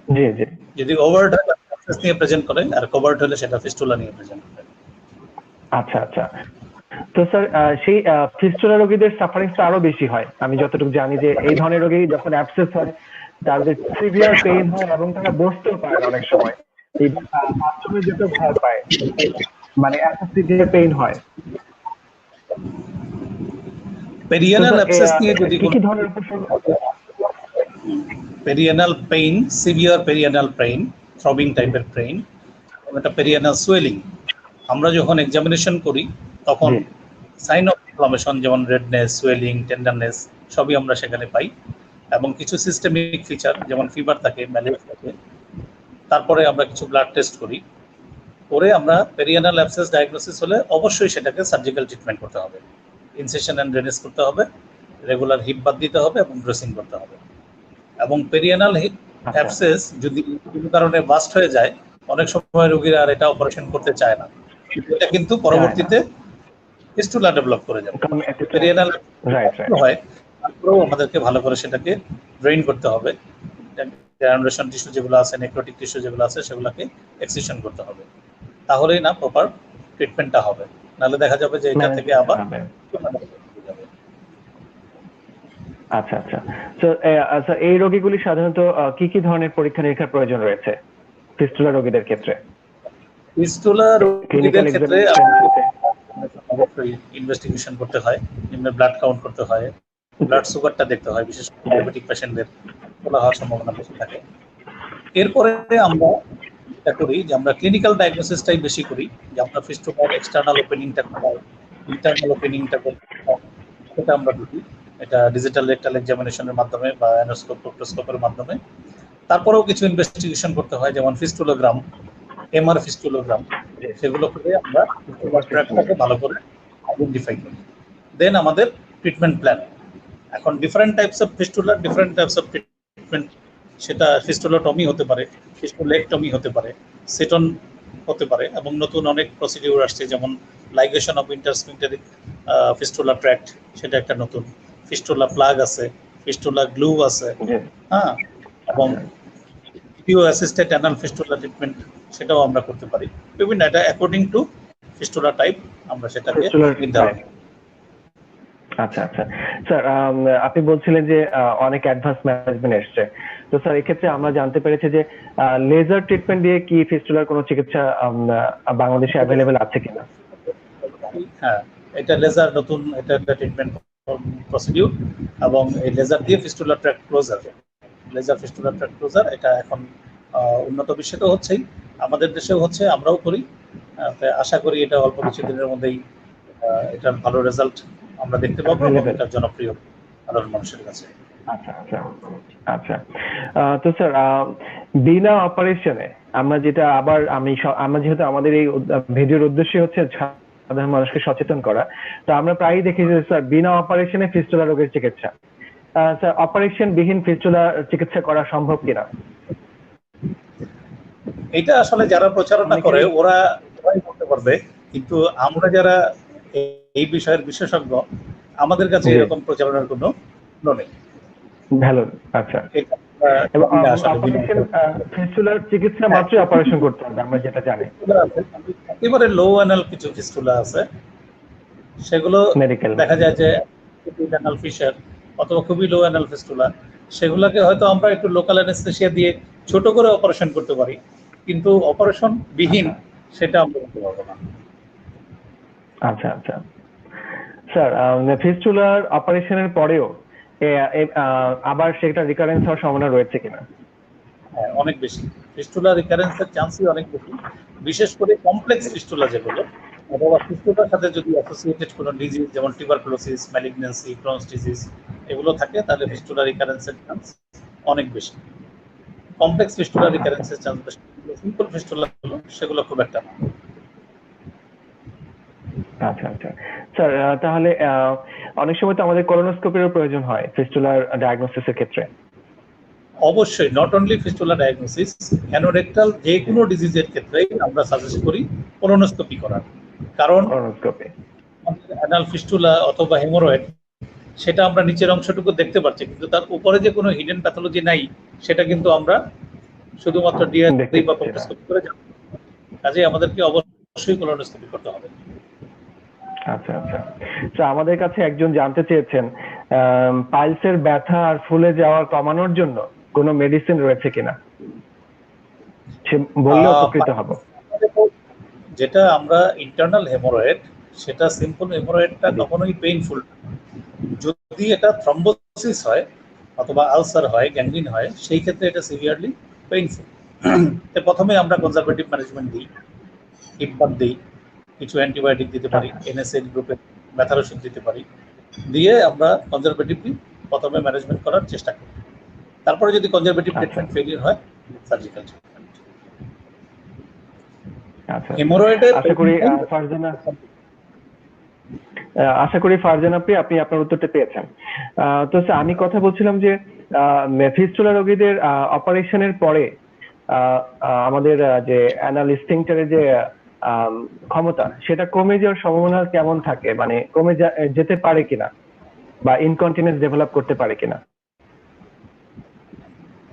জি জি, যদি ওভার্ড হয় অ্যাবসেস নিয়ে প্রেজেন্ট করে, আর কভার্ড হলে সেটা ফিস্টুলা নিয়ে প্রেজেন্ট করে। আচ্ছা আচ্ছা। তো স্যার সেই ফিস্টুলা রোগীদের সাফারিংসটা আরো বেশি হয়। আমি যতটুকু জানি যে এই ধরনের রোগী যখন অ্যাবসেস হয় তাদের সিভিয়ার পেইন হয় এবং তারা বসতেও পারে না অনেক সময়, বাথরুমে যেতে ভয় পায়, মানে এত সিভিয়ার পেইন হয়। পেরিয়ানাল অ্যাবসেস নিয়ে যদি কি ধরনের উপসর্গ? Perianal pain, severe perianal pain, throbbing টাইপের পেইন, এটা পেরিয়ানাল সোয়েলিং। আমরা যখন এক্সামিনেশন করি তখন সাইন অফ ইনফ্লামেশন যেমন রেডনেস, সোয়েলিং, টেন্ডারনেস সবই আমরা সেখানে পাই, এবং কিছু সিস্টেমিক ফিচার যেমন ফিভার থাকে, ম্যালেরিয়া থাকে। তারপরে আমরা কিছু ব্লাড টেস্ট করি, করে আমরা পেরিয়ানাল অ্যাবসেস ডায়াগনোসিস হলে অবশ্যই সেটাকে সার্জিক্যাল ট্রিটমেন্ট করতে হবে, ইনসেশন অ্যান্ড ড্রেনেজ করতে হবে, রেগুলার হিপ বাদ দিতে হবে এবং ড্রেসিং করতে হবে। এবং পেরিয়ানাল অ্যাবসেস যদি কোনো কারণে বাস্ট হয়ে যায়, অনেক সময় রোগীরা আর এটা অপারেশন করতে চায় না, এটা কিন্তু পরবর্তীতে ফিস্টুলা ডেভেলপ করে যাবে। পেরিয়ানাল হয়, তারপরেও আমাদেরকে ভালো করে সেটাকে ড্রেইন করতে হবে, গ্রানুলেশন টিস্যু যেগুলো আছে, নেক্রোটিক টিস্যু যেগুলো আছে সেগুলোকে এক্সিশন করতে হবে, তাহলেই না প্রপার ট্রিটমেন্টটা হবে। নাহলে দেখা যাবে যে এটা থেকে আবার। আচ্ছা আচ্ছা। তো আচ্ছা, এই রোগীগুলি সাধারণত কি ধরনের পরীক্ষা নিরীক্ষার প্রয়োজন রয়েছে ফিস্টুলা রোগীদের ক্ষেত্রে? ফিস্টুলা রোগীদের ক্ষেত্রে অবশ্যই ইনভেস্টিগেশন করতে হয়, ব্লাড কাউন্ট করতে হয়, ব্লাড সুগারটা দেখতে হয়, বিশেষ করে ডায়াবেটিক পেশেন্টদের তোলা হওয়ার সম্ভাবনা বেশি থাকে। এরপরে আমরা এটা করি যে আমরা ক্লিনিক্যাল ডায়াগনোসিসটাই বেশি করি, যে আমরা ফিস্টুলার এক্সটার্নাল ওপেনিংটা কোথায়, ইন্টারনাল ওপেনিংটা কোথায়, সেটা আমরা দেখি। এটা ডিজিটাল রেকটাল এক্সামিনেশনের মাধ্যমে বা অ্যানোস্কোপ, প্রোক্টোস্কোপের মাধ্যমে। তারপরেও কিছু ইনভেস্টিগেশন করতে হয়, যেমন ফিস্টুলোগ্রাম, এমআর ফিস্টুলোগ্রাম, সেগুলো করে আমরা ট্র্যাকটাকে ভালো করে আইডেন্টিফাই করি। দেন আমাদের ট্রিটমেন্ট প্ল্যান। এখন different types of fistula, different types of treatment, সেটা ফিস্টুলোটমি হতে পারে, ফিস্টুলেক্টমি হতে পারে, সেটন হতে পারে, এবং নতুন অনেক প্রসিডিউর আসছে, যেমন লাইগেশন অফ ইন্টারস্ফিংক্টারিক ফিস্টুলা ট্র্যাক্ট, সেটা একটা নতুন। ফিস্টুলা প্লাগ আছে, ফিস্টুলা গ্লু আছে, হ্যাঁ, এবং পিও অ্যাসিস্টেড অ্যানাল ফিস্টুলা ট্রিটমেন্ট, সেটাও আমরা করতে পারি। বিভিন্ন, এটা অ্যাকর্ডিং টু ফিস্টুলা টাইপ আমরা সেটাকে নির্ধারণ। আচ্ছা আচ্ছা স্যার, আপনি বলছিলেন যে অনেক অ্যাডভান্স ম্যানেজমেন্ট এসছে। তো স্যার এক্ষেত্রে আমরা জানতে পেরেছি যে লেজার ট্রিটমেন্ট দিয়ে কি ফিস্টুলার কোনো চিকিৎসা বাংলাদেশে অ্যাভেলেবেল আছে কিনা? হ্যাঁ, এটা লেজার নতুন, এটা একটা ট্রিটমেন্ট প্রসিডিউর, এবং এই লেজার দিয়ে ফিস্টুলার ট্র্যাক ক্লোজার, লেজার ফিস্টুলার ট্র্যাক ক্লোজার, এটা এখন উন্নত বিশ্বে তো হচ্ছেই, আমাদের দেশেও হচ্ছে, আমরাও করি। তাই আশা করি এটা অল্প কিছুদিনের মধ্যেই এটার ভালো রেজাল্ট আমরা দেখতে পাবো এবং এটা জনপ্রিয় সাধারণ মানুষের কাছে। আচ্ছা আচ্ছা আচ্ছা। তো স্যার বিনা অপারেশনে আমরা যেটা আবার আমরা যেহেতু আমাদের এই ভিডিওর উদ্দেশ্য হচ্ছে সাধারণ মানুষকে সচেতন করা, তো আমরা প্রায়ই দেখি যে স্যার বিনা অপারেশনে ফিস্টুলা রোগের চিকিৎসা, স্যার অপারেশন বিহীন ফিস্টুলা চিকিৎসা করা সম্ভব কিনা? এটা আসলে যারা প্রচারণা করে ওরাই বলতে পারবে, কিন্তু আমরা যারা এই বিষয়ের বিশেষজ্ঞ, আমাদের কাছে এরকম প্রচারণার কোনো নেই। ভালো, আচ্ছা। এবং ফিস্টুলার চিকিৎসা মাত্রই অপারেশন করতে হবে আমরা যেটা জানি। এবারে লো অ্যানাল কিছু ফিস্টুলা আছে, সেগুলো দেখা যায় যে অ্যানাল ফিশার অথবা খুবই লো অ্যানাল ফিস্টুলা, সেগুলোকে হয়তো আমরা একটু লোকাল অ্যানেস্থেসিয়া দিয়ে ছোট করে অপারেশন করতে পারি, কিন্তু অপারেশন বিহীন সেটা আমরা করতে পারবো না। আচ্ছা আচ্ছা স্যার, ফিস্টুলার অপারেশনের পরেও আবার সেটা রিকারেন্স হওয়ার সম্ভাবনা রয়েছে কিনা? হ্যাঁ, অনেক বেশি। ফিস্টুলা রিকারেন্সের চান্সই অনেক বেশি, বিশেষ করে কমপ্লেক্স ফিস্টুলা যেগুলো, অথবা ফিস্টুলার সাথে যদি অ্যাসোসিয়েটেড কোনো ডিজিজ যেমন টিউবারকুলোসিস, ম্যালিগন্যান্সি, ক্রনস ডিজিজ এগুলো থাকে, তাহলে ফিস্টুলা রিকারেন্সের চান্স অনেক বেশি। কমপ্লেক্স ফিস্টুলা রিকারেন্সের চান্স বেশি, সিম্পল ফিস্টুলা সেগুলো খুব একটা না। আচ্ছা আচ্ছা স্যার, তাহলে অনেক সময় তো আমাদের কোলোনোস্কোপিরও প্রয়োজন হয় ফিস্টুলার ডায়াগনোসিসের ক্ষেত্রে। অবশ্যই, not only fistula diagnosis, anorectal যে কোনো ডিজিজের ক্ষেত্রে আমরা সাজেস্ট করি কোলোনোস্কোপি করার, কারণ অ্যানাল ফিস্টুলা অথবা হেমোরয়েড সেটা আমরা নিচের অংশটুকু দেখতে পাচ্ছি, কিন্তু তার উপরে যে কোনো হিডেন প্যাথোলজি নাই সেটা কিন্তু আমরা শুধুমাত্র ডিআরসি বা কোলোনোস্কোপি করে জানতে পারি। কাজেই আমাদেরকে অবশ্যই কোলোনোস্কোপি করতে হবে। আচ্ছা আচ্ছা স্যার, আমাদের কাছে একজন জানতে চেয়েছেন পাইলসের ব্যথা আর ফুলে যাওয়া কমানোর জন্য কোনো মেডিসিন রয়েছে কিনা, সে বললে উপকৃত হব। যেটা আমরা ইন্টারনাল হেমোরয়েড, সেটা সিম্পল হেমোরয়েডটা কখনোই পেইনফুল, যদি এটা থ্রম্বোসিস হয় অথবা আলসার হয়, গ্যাংগ্রিন হয়, সেই ক্ষেত্রে এটা সিভিয়ারলি পেইনফুল। প্রথমে আমরা কনজারভেটিভ ম্যানেজমেন্ট দিই, হিপবাদ দিই, কিছু অ্যান্টিবায়োটিক দিতে পারি, এনএসএল গ্রুপের ব্যথার ওষুধ দিতে পারি, দিয়ে আমরা কনজারভেটিভলি প্রথমে ম্যানেজমেন্ট করার চেষ্টা করি। তারপরে যদি কনজারভেটিভ ট্রিটমেন্ট ফেলিয়ার হয়, সার্জিক্যাল ট্রিটমেন্ট। হেমোরয়েডের আশা করি ফারজানা আপনি আপনার উত্তরটা পেয়েছেন। তো স্যার, আমি কথা বলছিলাম যে ফিস্টুলা রোগীদের অপারেশনের পরে আমাদের যে অ্যানাল স্ফিংক্টারের যে ক্ষমতা সেটা কমে যাওয়ার সম্ভাবনা কেমন থাকে, মানে কমে যেতে পারে কিনা বা ইনকন্টিনেন্স ডেভেলপ করতে পারে কিনা?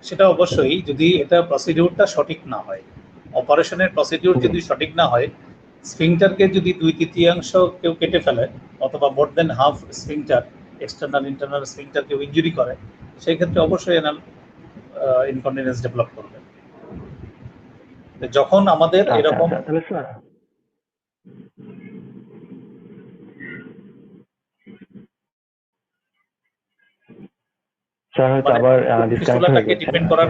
সেটা অবশ্যই, যদি এটা প্রসিডিউরটা সঠিক না হয়, অপারেশনের প্রসিডিউর যদি সঠিক না হয়, স্ফিংক্টারকে যদি 2/3 কেউ কেটে ফেলে অথবা more than half sphincter, external internal sphincter কেউ ইনজুরি করে, সেই ক্ষেত্রে অবশ্যই অ্যানাল ইনকন্টিনেন্স ডেভেলপ করবে। যখন আমাদের এরকম ডিপেন্ড করার,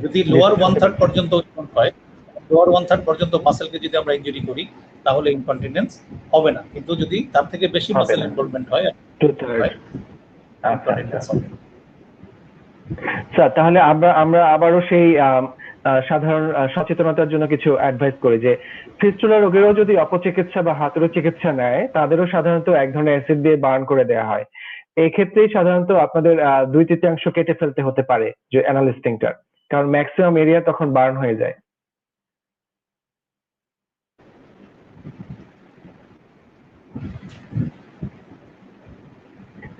যদি লোয়ার 1/3 পর্যন্ত হয়, লোয়ার 1/3 পর্যন্ত মাসেলকে যদি আমরা ইনজুরি করি, তাহলে ইনকন্টিনেন্স হবে না, কিন্তু যদি তার থেকে বেশি মাসেল ইনভলভমেন্ট হয়, স্যার, তাহলে আমরা আবারও সেই সাধারণ সচেতনতার জন্য কিছু অ্যাডভাইস করি যে ফিস্টুলা রোগীরাও যদি অপচিকিৎসা বা হাতুড়ে চিকিৎসা নেয়, তাদেরও সাধারণত এক ধরনের অ্যাসিড দিয়ে বার্ন করে দেওয়া হয়। এই ক্ষেত্রেই সাধারণত আপনাদের 2/3 কেটে ফেলতে হতে পারে যে অ্যানাল স্ফিংক্টার, কারণ ম্যাক্সিমাম এরিয়া তখন বার্ন হয়ে যায়।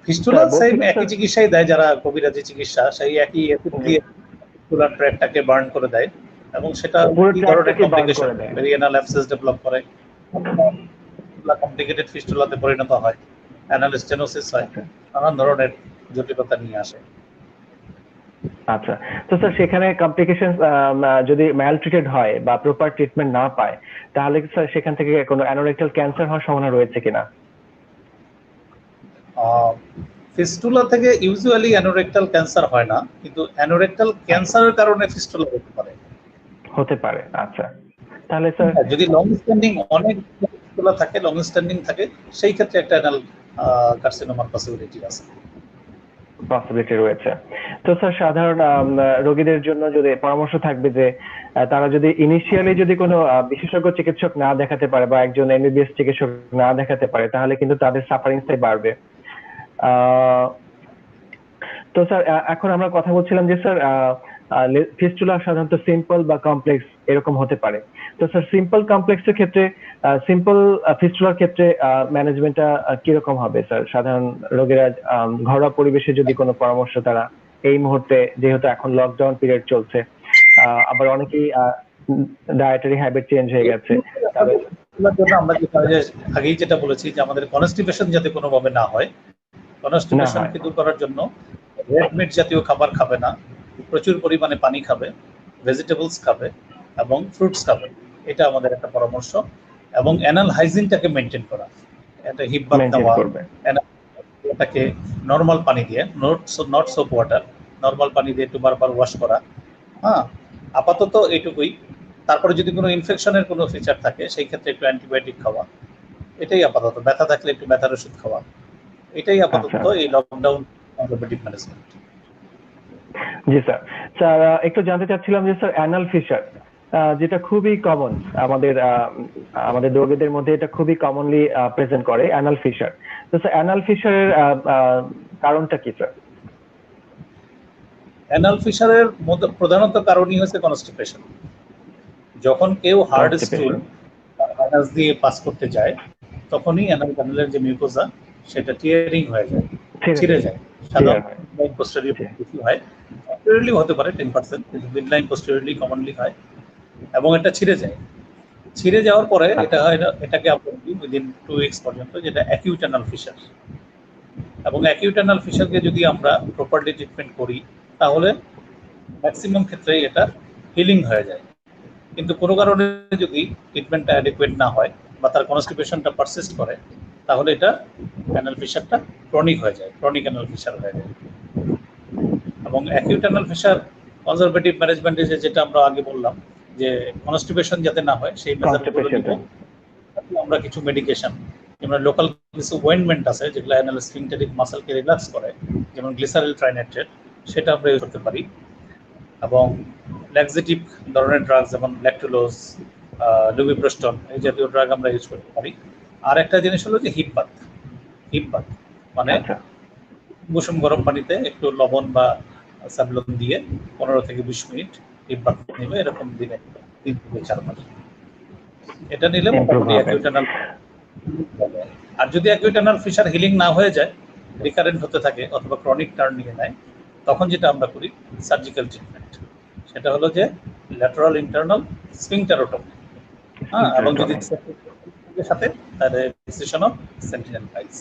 ফিস্টুলা সেম একই চিকিৎসাই দেয়, যারা কবিরাজি চিকিৎসা, সেই একই অ্যাসিড দিয়ে ফিস্টুলার ট্র্যাকটাকে বার্ন করে দেয়, এবং সেটা কি ধরনের কমপ্লিকেশন, পেরিয়ানাল অ্যাবসেস ডেভেলপ করে, ফিস্টুলা কমপ্লিকেটেড ফিস্টুলাতে পরিণত হয়, অ্যানাল স্টেনোসিস হয়, নানান ধরনের জটিলতা নিয়ে আসে। আচ্ছা, তো স্যার সেখানে কমপ্লিকেশন যদি ম্যাল ট্রিটেড হয় বা প্রপার ট্রিটমেন্ট না পায়, তাহলে কি স্যার সেখান থেকে কোনো অ্যানোরেক্টাল ক্যান্সার হওয়ার সম্ভাবনা রয়েছে কিনা? ফিস্টুলা থেকে ইউজুয়ালি অ্যানোরেক্টাল ক্যান্সার হয় না, কিন্তু অ্যানোরেক্টাল ক্যান্সারের কারণে ফিস্টুলা হতে পারে। হতে পারে, আচ্ছা। তাহলে স্যার যদি লং স্ট্যান্ডিং অনেক ফিস্টুলা থাকে, লং স্ট্যান্ডিং থাকে, সেই ক্ষেত্রে একটা অ্যানাল কার্সিনোমার পসিবিলিটি আছে। পসিবিলিটি রয়েছে। তো স্যার সাধারণ রোগীদের জন্য যদি পরামর্শ থাকবে যে তারা যদি ইনিশিয়ালি যদি কোনো বিশেষজ্ঞ চিকিৎসক না দেখাতে পারে বা একজন এমবিবিএস চিকিৎসক না দেখাতে পারে, তাহলে কিন্তু তাদের সাফারিংসটাই বাড়বে। তো স্যার এখন আমরা কথা বলছিলাম যে স্যার ফিস্টুলা সাধারণত সিম্পল বা কমপ্লেক্স এরকম হতে পারে। তো স্যার সিম্পল কমপ্লেক্সের ক্ষেত্রে, সিম্পল ফিস্টুলার ক্ষেত্রে ম্যানেজমেন্টটা কিরকম হবে স্যার? সাধারণ রোগীরা ঘরোয়া পরিবেশে যদি কোনো পরামর্শ তারা এই মুহূর্তে, যেহেতু এখন লকডাউন পিরিয়ড চলছে, আবার অনেকেই ডায়েটারি হ্যাবিট চেঞ্জ হয়ে গেছে, তবে আমরা আগেই যেটা বলেছি যে আমাদের কনস্টিপেশন যাতে কোনোভাবে না হয়, কনস্টিপেশনকে দূর করার জন্য রেড মিট জাতীয় খাবার খাবে না, প্রচুর পরিমাণে পানি খাবে, ভেজিটেবলস খাবে এবং ফ্রুটস খাবে, এটা আমাদের একটা পরামর্শ। এবং অ্যানাল হাইজিনটাকে মেনটেন করা, এটা হিপ বাথ দেওয়া, এটাকে নর্মাল পানি দিয়ে, নট সোপ ওয়াটার, নর্মাল পানি দিয়ে একটু বারবার ওয়াশ করা। হ্যাঁ, আপাতত এইটুকুই। তারপরে যদি কোনো ইনফেকশনের কোনো ফিচার থাকে সেই ক্ষেত্রে একটু অ্যান্টিবায়োটিক খাওয়া, এটাই আপাতত। ব্যথা থাকলে একটু ব্যথার ওষুধ খাওয়া, এটাই আপাতত এই লকডাউন কনজারভেটিভ ম্যানেজমেন্ট। জি স্যার। স্যার একটু জানতে চাচ্ছিলাম যে স্যার অ্যানাল ফিশার, যেটা খুবই কমন আমাদের রোগীদের মধ্যে, এটা খুবই কমনলি প্রেজেন্ট করে অ্যানাল ফিশার। তো স্যার অ্যানাল ফিশারের কারণটা কি স্যার? অ্যানাল ফিশারের মধ্যে প্রধানত কারণই হচ্ছে কনস্টিপেশন। যখন কেউ হার্ড স্টুল অ্যানাস দিয়ে পাস করতে যায়, তখনই অ্যানাল ক্যানেলের যে মিউকোজা সেটা টিয়ারিং হয়ে যায়, ছিঁড়ে যায়। সাধারণত মিডলাইন পোস্টেরিয়র বেশি হয়, পোস্টেরিয়রলি হতে পারে 10%, কিন্তু মিডলাইন পোস্টেরিয়রলি কমনলি হয় এবং এটা ছিঁড়ে যায়। ছিঁড়ে যাওয়ার পরে এটা হয়, এটাকে আমরা বলি উইদিন 2 উইকস পর্যন্ত, যেটা অ্যাকিউট অ্যানাল ফিশার। এবং অ্যাকিউট অ্যানাল ফিশারকে যদি আমরা প্রপারলি ট্রিটমেন্ট করি, তাহলে ম্যাক্সিমাম ক্ষেত্রেই এটা হিলিং হয়ে যায়। কিন্তু কোনো কারণে যদি ট্রিটমেন্টটা অ্যাডিকুয়েট না হয় বা তার কনস্টিপেশনটা পারসিস্ট করে, তাহলে এটা অ্যানাল ফিশারটা ক্রনিক হয়ে যায়, ক্রনিক অ্যানাল ফিশার হয়ে যায়। এবং অ্যাকিউট অ্যানাল ফিশার কনজারভেটিভ ম্যানেজমেন্টে যেটা আমরা আগে বললাম যে কনস্টিপেশন যাতে না হয় সেই মেজারগুলো নিব। আমরা কিছু মেডিকেশন, যেমন লোকাল কিছু ওয়েন্টমেন্ট আছে যেগুলো অ্যানাল স্ফিংক্টারিক মাসলকে রিল্যাক্স করে, যেমন গ্লিসারিল ট্রাইনাইট্রেট, সেটা আমরা ইউজ করতে পারি। এবং ল্যাক্সেটিভ ধরনের ড্রাগ যেমন ল্যাকটুলোজ, লুবিপ্রোস্টন, এই জাতীয় ড্রাগ আমরা ইউজ করতে পারি। আর একটা জিনিস হলো যে হিপ বাথ মানে কুসুম গরম পানিতে একটু লবণ বা সাবলন দিয়ে 15 থেকে 20 মিনিট হিপ বাথ নিবে, এরকম দিনে 3 থেকে 4 বার। এটা নিলে মোটামুটি অ্যাকিউট অ্যানাল। আর যদি অ্যাকিউট অ্যানাল ফিশার হিলিং না হয়ে যায়, রিকারেন্ট হতে থাকে অথবা ক্রনিক টার্ন নিয়ে নেয়, তখন যেটা আমরা করি সার্জিক্যাল ট্রিটমেন্ট। সেটা হলো যে ল্যাটারাল ইন্টারনাল স্ফিংক্টারোটমি, এবং যদি সাথে তাহলে ফিক্সেশন অফ সেন্টিনেল পাইলস,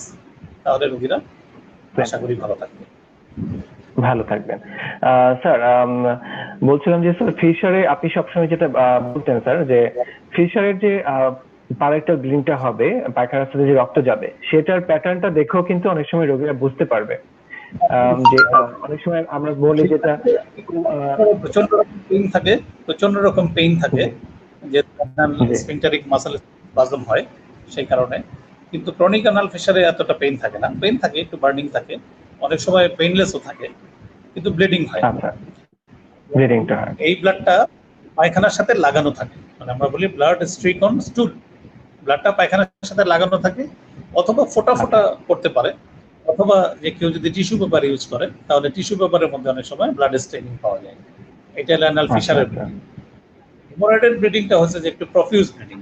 তাহলে রোগীরা আশা করি ভালো থাকবে। স্যার বলছিলাম যে স্যার ফিশারে আপনি সবসময় যেটা বলতেন স্যার, যে ফিশারের যে পারেক্টাল ব্লিডিংটা হবে, পায়খানার সাথে যে রক্ত যাবে, সেটার প্যাটার্নটা দেখেও কিন্তু অনেক সময় রোগীরা বুঝতে পারবে। যে অনেক সময় আমরা বলি যেটা প্রচন্ড রকম পেইন থাকে যে স্ফিংক্টারিক মাসল স্পাজম হয় সেই কারণে। কিন্তু ক্রনিক অ্যানাল ফিশারে এতটা পেইন থাকে না, পেইন থাকে, একটু বার্নিং থাকে, অনেক সময় পেইনলেসও থাকে, কিন্তু ব্লিডিং হয়। এই ব্লাডটা পায়খানার সাথে লাগানো থাকে, মানে আমরা বলি ব্লাড স্ট্রিক অন স্টুল। ব্লাডটা পায়খানার সাথে লাগানো থাকে, অথবা ফোটা ফোটা করতে পারে, অথবা যে কেউ যদি টিস্যু পেপার ইউজ করে তাহলে টিস্যু পেপারের মধ্যে অনেক সময় ব্লাড স্টেইনিং পাওয়া যায়। এটা হলো অ্যানাল ফিশারের ব্লিডিং। হেমোরয়েডের ব্লিডিংটা হচ্ছে যে একটু profuse bleeding,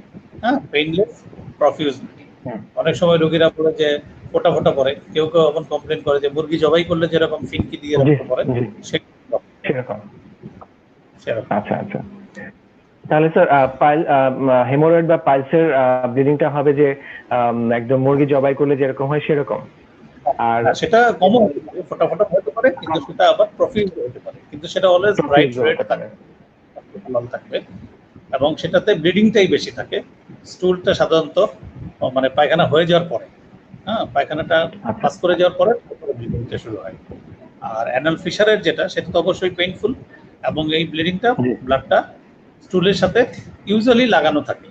painless profuse bleeding. অনেক সময় রোগীরা বলে যে ফোটা ফোটা পড়ে, কেউ কেউ এখন কমপ্লেন করে যে মুরগি জবাই করলে যেরকম ফিনকি দিয়ে রক্ত পড়ে সেরকম। আচ্ছা। তাহলে স্যার পাইল হেমোরয়েড বা পাইলসের ব্লিডিংটা হবে যে একদম মুরগি জবাই করলে যেরকম হয় সেরকম? আর সেটা কমন ফোটা ফোটা হতে পারে, কিন্তু সেটা আবার প্রফিউজ হতে পারে, কিন্তু সেটা অলওয়েজ ব্রাইট রেড থাকবে এবং সেটাতে ব্লিডিংটাই বেশি থাকে। স্টুলটা সাধারণত মানে পায়খানা হয়ে যাওয়ার পরে, হ্যাঁ, পায়খানাটা পাস করে যাওয়ার পরে ব্লিডিংটা শুরু হয়। আর অ্যানাল ফিশারের যেটা, সেটা তো অবশ্যই পেইনফুল, এবং এই ব্লিডিংটা ব্লাডটা স্টুলের সাথে ইউজুয়ালি লাগানো থাকে,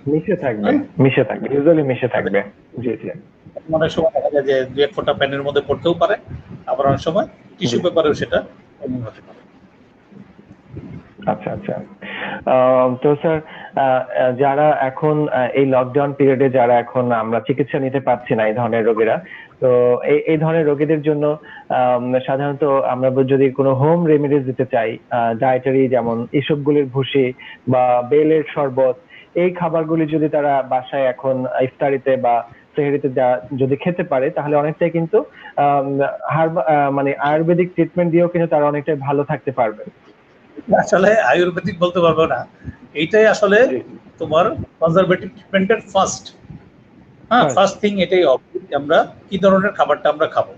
ইউজুয়ালি মিশে থাকবে। জি জি। অনেক সময় দেখা যায় যে 2-1 ফোঁটা প্যানের মধ্যে পড়তেও পারে, আবার অনেক সময় টিস্যু পেপারেও সেটা এমন হতে পারে। আচ্ছা আচ্ছা। তো স্যার যারা এখন এই লকডাউন পিরিয়ডে যারা এখন আমরা চিকিৎসা নিতে পারছি না এই ধরনের রোগীরা, তো এই ধরনের রোগীদের জন্য সাধারণত আমরা যদি কোনো হোম রেমেডিজ দিতে চাই, ডায়েটারি যেমন এসবগুলির ভুসি বা বেলের শরবত, এই খাবারগুলি যদি তারা বাসায় এখন ইফতারিতে বা সেহরিতে যদি খেতে পারে, তাহলে অনেকটাই কিন্তু মানে আয়ুর্বেদিক ট্রিটমেন্ট দিয়েও কিন্তু তারা অনেকটাই ভালো থাকতে পারবে। আসলে আয়ুর্বেদিক বলতে পারবো না, এইটাই আসলে তোমার কনজারভেটিভ ট্রিটমেন্টের ফার্স্ট থিং। এটাই আমরা কি ধরনের খাবারটা আমরা খাবো।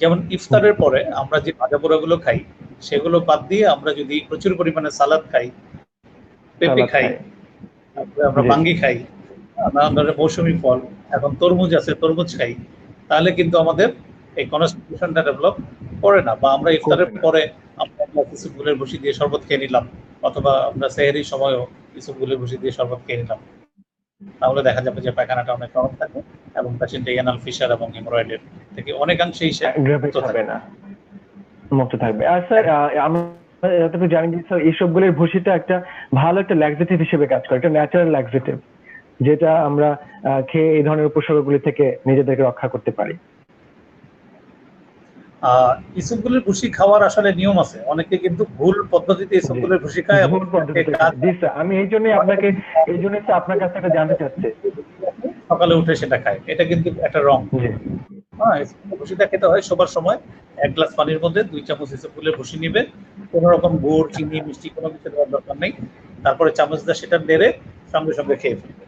যেমন ইফতারের পরে আমরা যে ভাজা পোড়াগুলো খাই, সেগুলো বাদ দিয়ে আমরা যদি প্রচুর পরিমাণে সালাদ খাই, পেঁপে খাই, আমরা বাঙ্গি খাই, নানান ধরনের মৌসুমী ফল, এখন তরমুজ আছে, তরমুজ খাই, তাহলে কিন্তু আমাদের এই কনস্টিটিউশনটা ডেভেলপ করে না। বা আমরা ইফতারের পরে আমরা কিছু গুলের ভুসি দিয়ে শরবত খেয়ে নিলাম, অথবা আমরা সেহরির সময়ও কিছু গুলের ভুসি দিয়ে শরবত খেয়ে নিলাম, তাহলে দেখা যাবে যে পায়খানাটা অনেক নরম থাকে এবং পেশেন্ট অ্যানাল ফিশার এবং হেমোরয়েডের থেকে অনেকাংশেই সে মুক্ত থাকবে। আর স্যার আমরা জানি যে এইসবগুলোর ভুসিটা একটা ভালো একটা ল্যাক্সেটিভ হিসেবে কাজ করে, একটা ন্যাচারাল ল্যাক্সেটিভ, যেটা আমরা খেয়ে এই ধরনের উপসর্গগুলি থেকে নিজেদেরকে রক্ষা করতে পারি। ইসবগুলের ভুসি খাওয়ার আসলে নিয়ম আছে, অনেকে কিন্তু ভুল পদ্ধতিতে ইসবগুলের ভুসি খায়। আমি এই জন্যই আপনার কাছ থেকে জানতে চাচ্ছি, সকালে উঠে সেটা খায়, এটা কিন্তু একটা রং। হ্যাঁ, ভুসিটা খেতে হয় শোবার সময় 1 গ্লাস পানির মধ্যে 2 চামচ ইসবগুলের ভুসি নিবে, কোনো রকম গুড়, চিনি, মিষ্টি কোনো কিছু দেওয়ার দরকার নেই। তারপরে চামচ দিয়ে সেটা নেড়ে সঙ্গে সঙ্গে খেয়ে ফেলবে।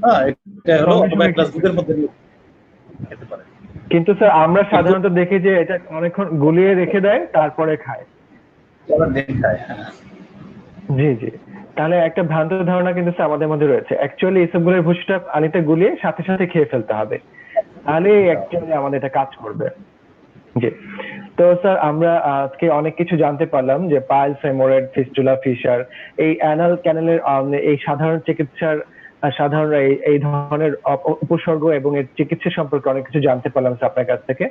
হ্যাঁ, এটা হলো 1 গ্লাস দুধের মধ্যে খেতে পারে। কিন্তু স্যার আমরা সাধারণত দেখি যে এটা অনেকক্ষণ গুলিয়ে রেখে দেয়, তারপরে খায়। জি জি। তাহলে একটা ভ্রান্ত ধারণা কিন্তু স্যার আমাদের মধ্যে রয়েছে, অ্যাকচুয়ালি এসবগুলোর ভুসিটা পানিতে গুলিয়ে সাথে সাথে খেয়ে ফেলতে হবে, তাহলে অ্যাকচুয়ালি আমাদের এটা কাজ করবে। জি। তো স্যার আমরা আজকে অনেক কিছু জানতে পারলাম যে পাইলস, হেমোরয়েড, ফিস্টুলা, ফিশার, এই অ্যানাল ক্যানেলের এই সাধারণ চিকিৎসার সাধারণ এই ধরনের উপসর্গ এবং এর চিকিৎসা সম্পর্কে অনেক কিছু জানতে পারলাম স্যার আপনার কাছ থেকে।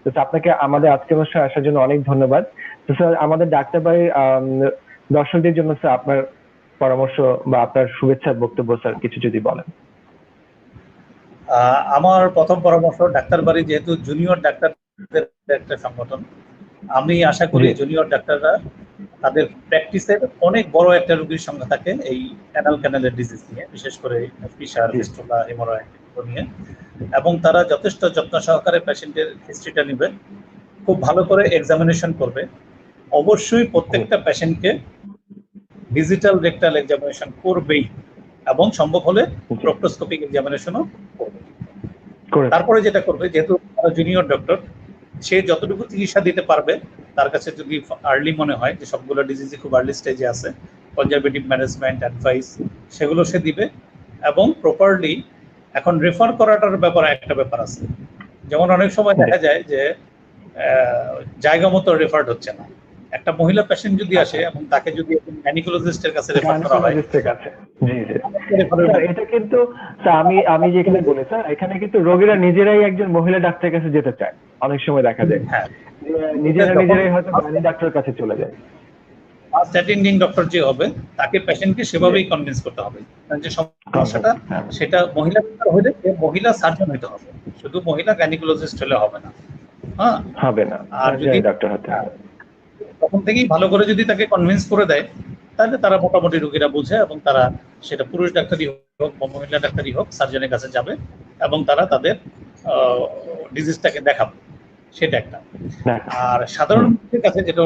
তো আপনাকে আমাদের আজকের অনুষ্ঠানে আসার জন্য অনেক ধন্যবাদ। তো স্যার আমাদের ডাক্তারবাড়ির দর্শকদের জন্য স্যার আপনার পরামর্শ বা আপনার শুভেচ্ছার বক্তব্য স্যার কিছু যদি বলেন। আমার প্রথম পরামর্শ, ডাক্তারবাড়ি যেহেতু জুনিয়র ডাক্তারদের একটা সংগঠন, আমি আশা করি জুনিয়র ডাক্তাররা তাদের প্র্যাকটিসের অনেক বড় একটা রোগীর সঙ্গে থাকে এই অ্যানাল ক্যানেলের ডিজিজ নিয়ে, বিশেষ করে ফিশার, ফিস্টুলা, হেমোরয়েড নিয়ে, এবং তারা যথেষ্ট যত্ন সহকারে পেশেন্টের হিস্ট্রিটা নেবে, খুব ভালো করে এক্সামিনেশন করবে। অবশ্যই প্রত্যেকটা পেশেন্টকে ডিজিটাল রেকটাল এক্সামিনেশন করবেই, এবং সম্ভব হলে প্রক্টোস্কোপিক এক্সামিনেশনও করবে। তারপরে যেটা করবে, যেহেতু জুনিয়র ডক্টর, সে যতটুকু চিকিৎসা দিতে পারবে, তার কাছে যদি আর্লি মনে হয় যে সবগুলো ডিজিজই খুব আর্লি স্টেজে আছে, কনজারভেটিভ ম্যানেজমেন্ট অ্যাডভাইস সেগুলো সে দিবে, এবং প্রপারলি এখন রেফার করাটার ব্যাপারে একটা ব্যাপার আছে। যেমন অনেক সময় দেখা যায় যে জায়গা মতো রেফার্ড হচ্ছে না। একটা মহিলা পেশেন্ট যদি আসে এবং তাকে যদি গাইনোকোলজিস্টের কাছে রেফার করা হয়, এটা কিন্তু আমি যেখানে বলি স্যার, এখানে কিন্তু রোগীরা নিজেরাই একজন মহিলা ডাক্তারের কাছে যেতে চায়, অনেক সময় দেখা যায় নিজেরাই হয়তো গাইনি ডাক্তারের কাছে চলে যায়। ফার্স্ট অ্যাটেন্ডিং ডক্টর যে হবে, তাকে পেশেন্টকে সেভাবেই কনভিন্স করতে হবে যে সমস্যাটা সেটা মহিলা হলে মহিলা সার্জন হতে হবে, শুধু মহিলা গাইনোকোলজিস্ট হলে হবে না। হ্যাঁ, হবে না। আর যদি ডক্টর হতে হবে, তখন থেকেই ভালো করে যদি তাকে কনভিন্স করে দেয়, তাহলে তারা মোটামুটি রোগীরা বুঝে, এবং তারা সেটা পুরুষ ডাক্তারই হোক বা মহিলা ডাক্তারই হোক সার্জনের কাছে যাবে, এবং তারা তাদের ডিজিজটাকে দেখাবে, সেটা একটা। আর সাধারণ মানুষের কাছে যেটা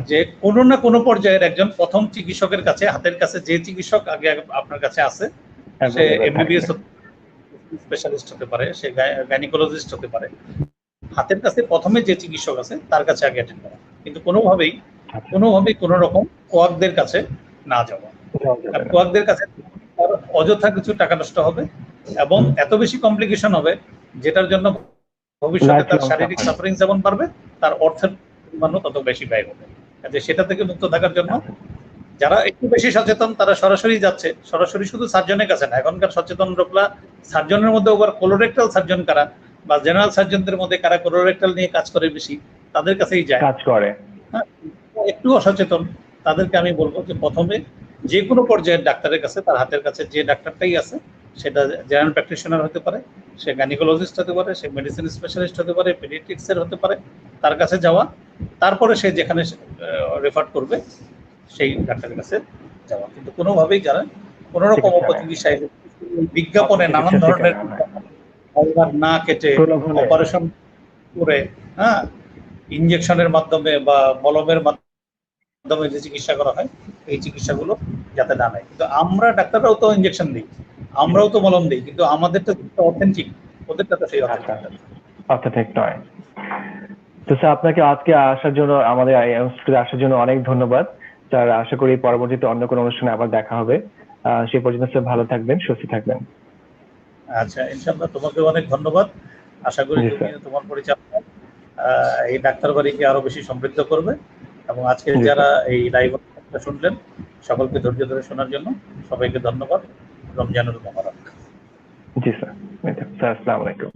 যে কোনো না কোনো পর্যায়ের একজন প্রথম চিকিৎসকের কাছে, হাতের কাছে যে চিকিৎসক আগে আপনার কাছে আছে, সে এমবিবিএস স্পেশালিস্ট হতে পারে, সে গাইনিকোলজিস্ট হতে পারে, হাতের কাছে প্রথমে যে চিকিৎসক আছে তার কাছে আগে অ্যাটেন্ড করা, কিন্তু কোনোভাবেই কোনো রকম কোয়াকদের কাছে না যাওয়া। কোয়াকদের কাছে অযথা কিছু টাকা নষ্ট হবে এবং এত বেশি কমপ্লিকেশন হবে যেটার জন্য ভবিষ্যতে তার শারীরিক সাফারিং যেমন বাড়বে, তার অর্থের পরিমাণও তত বেশি ব্যয় হবে। কাজে সেটা থেকে মুক্ত থাকার জন্য যারা একটু বেশি সচেতন তারা সরাসরি যাচ্ছে, সরাসরি শুধু সার্জনের কাছে না, এখনকার সচেতন লোকরা সার্জনের মধ্যে ওভার কোলোরেক্টাল সার্জন কারা বা জেনারেল সার্জনদের মধ্যে কারা কোলোরেক্টাল নিয়ে কাজ করে বেশি, তাদের কাছেই যায় কাজ করে। হ্যাঁ, একটু অসচেতন তাদেরকে আমি বলবো যে প্রথমে যে কোনো পর্যায়ের ডাক্তারের কাছে, তার হাতের কাছে যে ডাক্তারটাই আছে, সেটা জেনারেল প্র্যাকটিশনার হতে পারে, সে গাইনিকোলজিস্ট হতে পারে, সে মেডিসিন স্পেশালিস্ট হতে পারে, পেডিয়াট্রিক্সের হতে পারে, তার কাছে যাওয়া, তারপরে সে যেখানে রেফার করবে সেই ডাক্তারের কাছে যাওয়া। কিন্তু কোনোভাবেই যারা কোনো রকম উপচিকিৎসায় বিজ্ঞাপনে নানান ধরনের না কেটে অপারেশন করে, হ্যাঁ, ইনজেকশনের মাধ্যমে বা মলমের মাধ্যমে যে চিকিৎসা করা হয়, এই চিকিৎসাগুলো যাতে না নেয়। কিন্তু আমরা ডাক্তাররাও তো ইনজেকশন দিই, আমরাও তো মলম দিই, কিন্তু আমাদের তো অথেন্টিক, ওদেরটা তো সেই অথেন্টিক নয়। তো স্যার আপনাকে আজকে আসার জন্য, আমাদের আসার জন্য অনেক ধন্যবাদ স্যার। আশা করি পরবর্তীতে অন্য কোনো অনুষ্ঠানে আবার দেখা হবে। সে পর্যন্ত স্যার ভালো থাকবেন, সুস্থ থাকবেন। আচ্ছা, ইনশাআল্লাহ তোমাকে অনেক ধন্যবাদ। আশা করি তুমি তোমার পরিচালনা এই ডাক্তার বাড়িকে আরো বেশি সমৃদ্ধ করবে। এবং আজকে যারা এই লাইভ শুনলেন সকলকে ধৈর্য ধরে শোনার জন্য সবাইকে ধন্যবাদ। রমজানুল মোবারক। জি স্যার। স্যার আসসালামু আলাইকুম।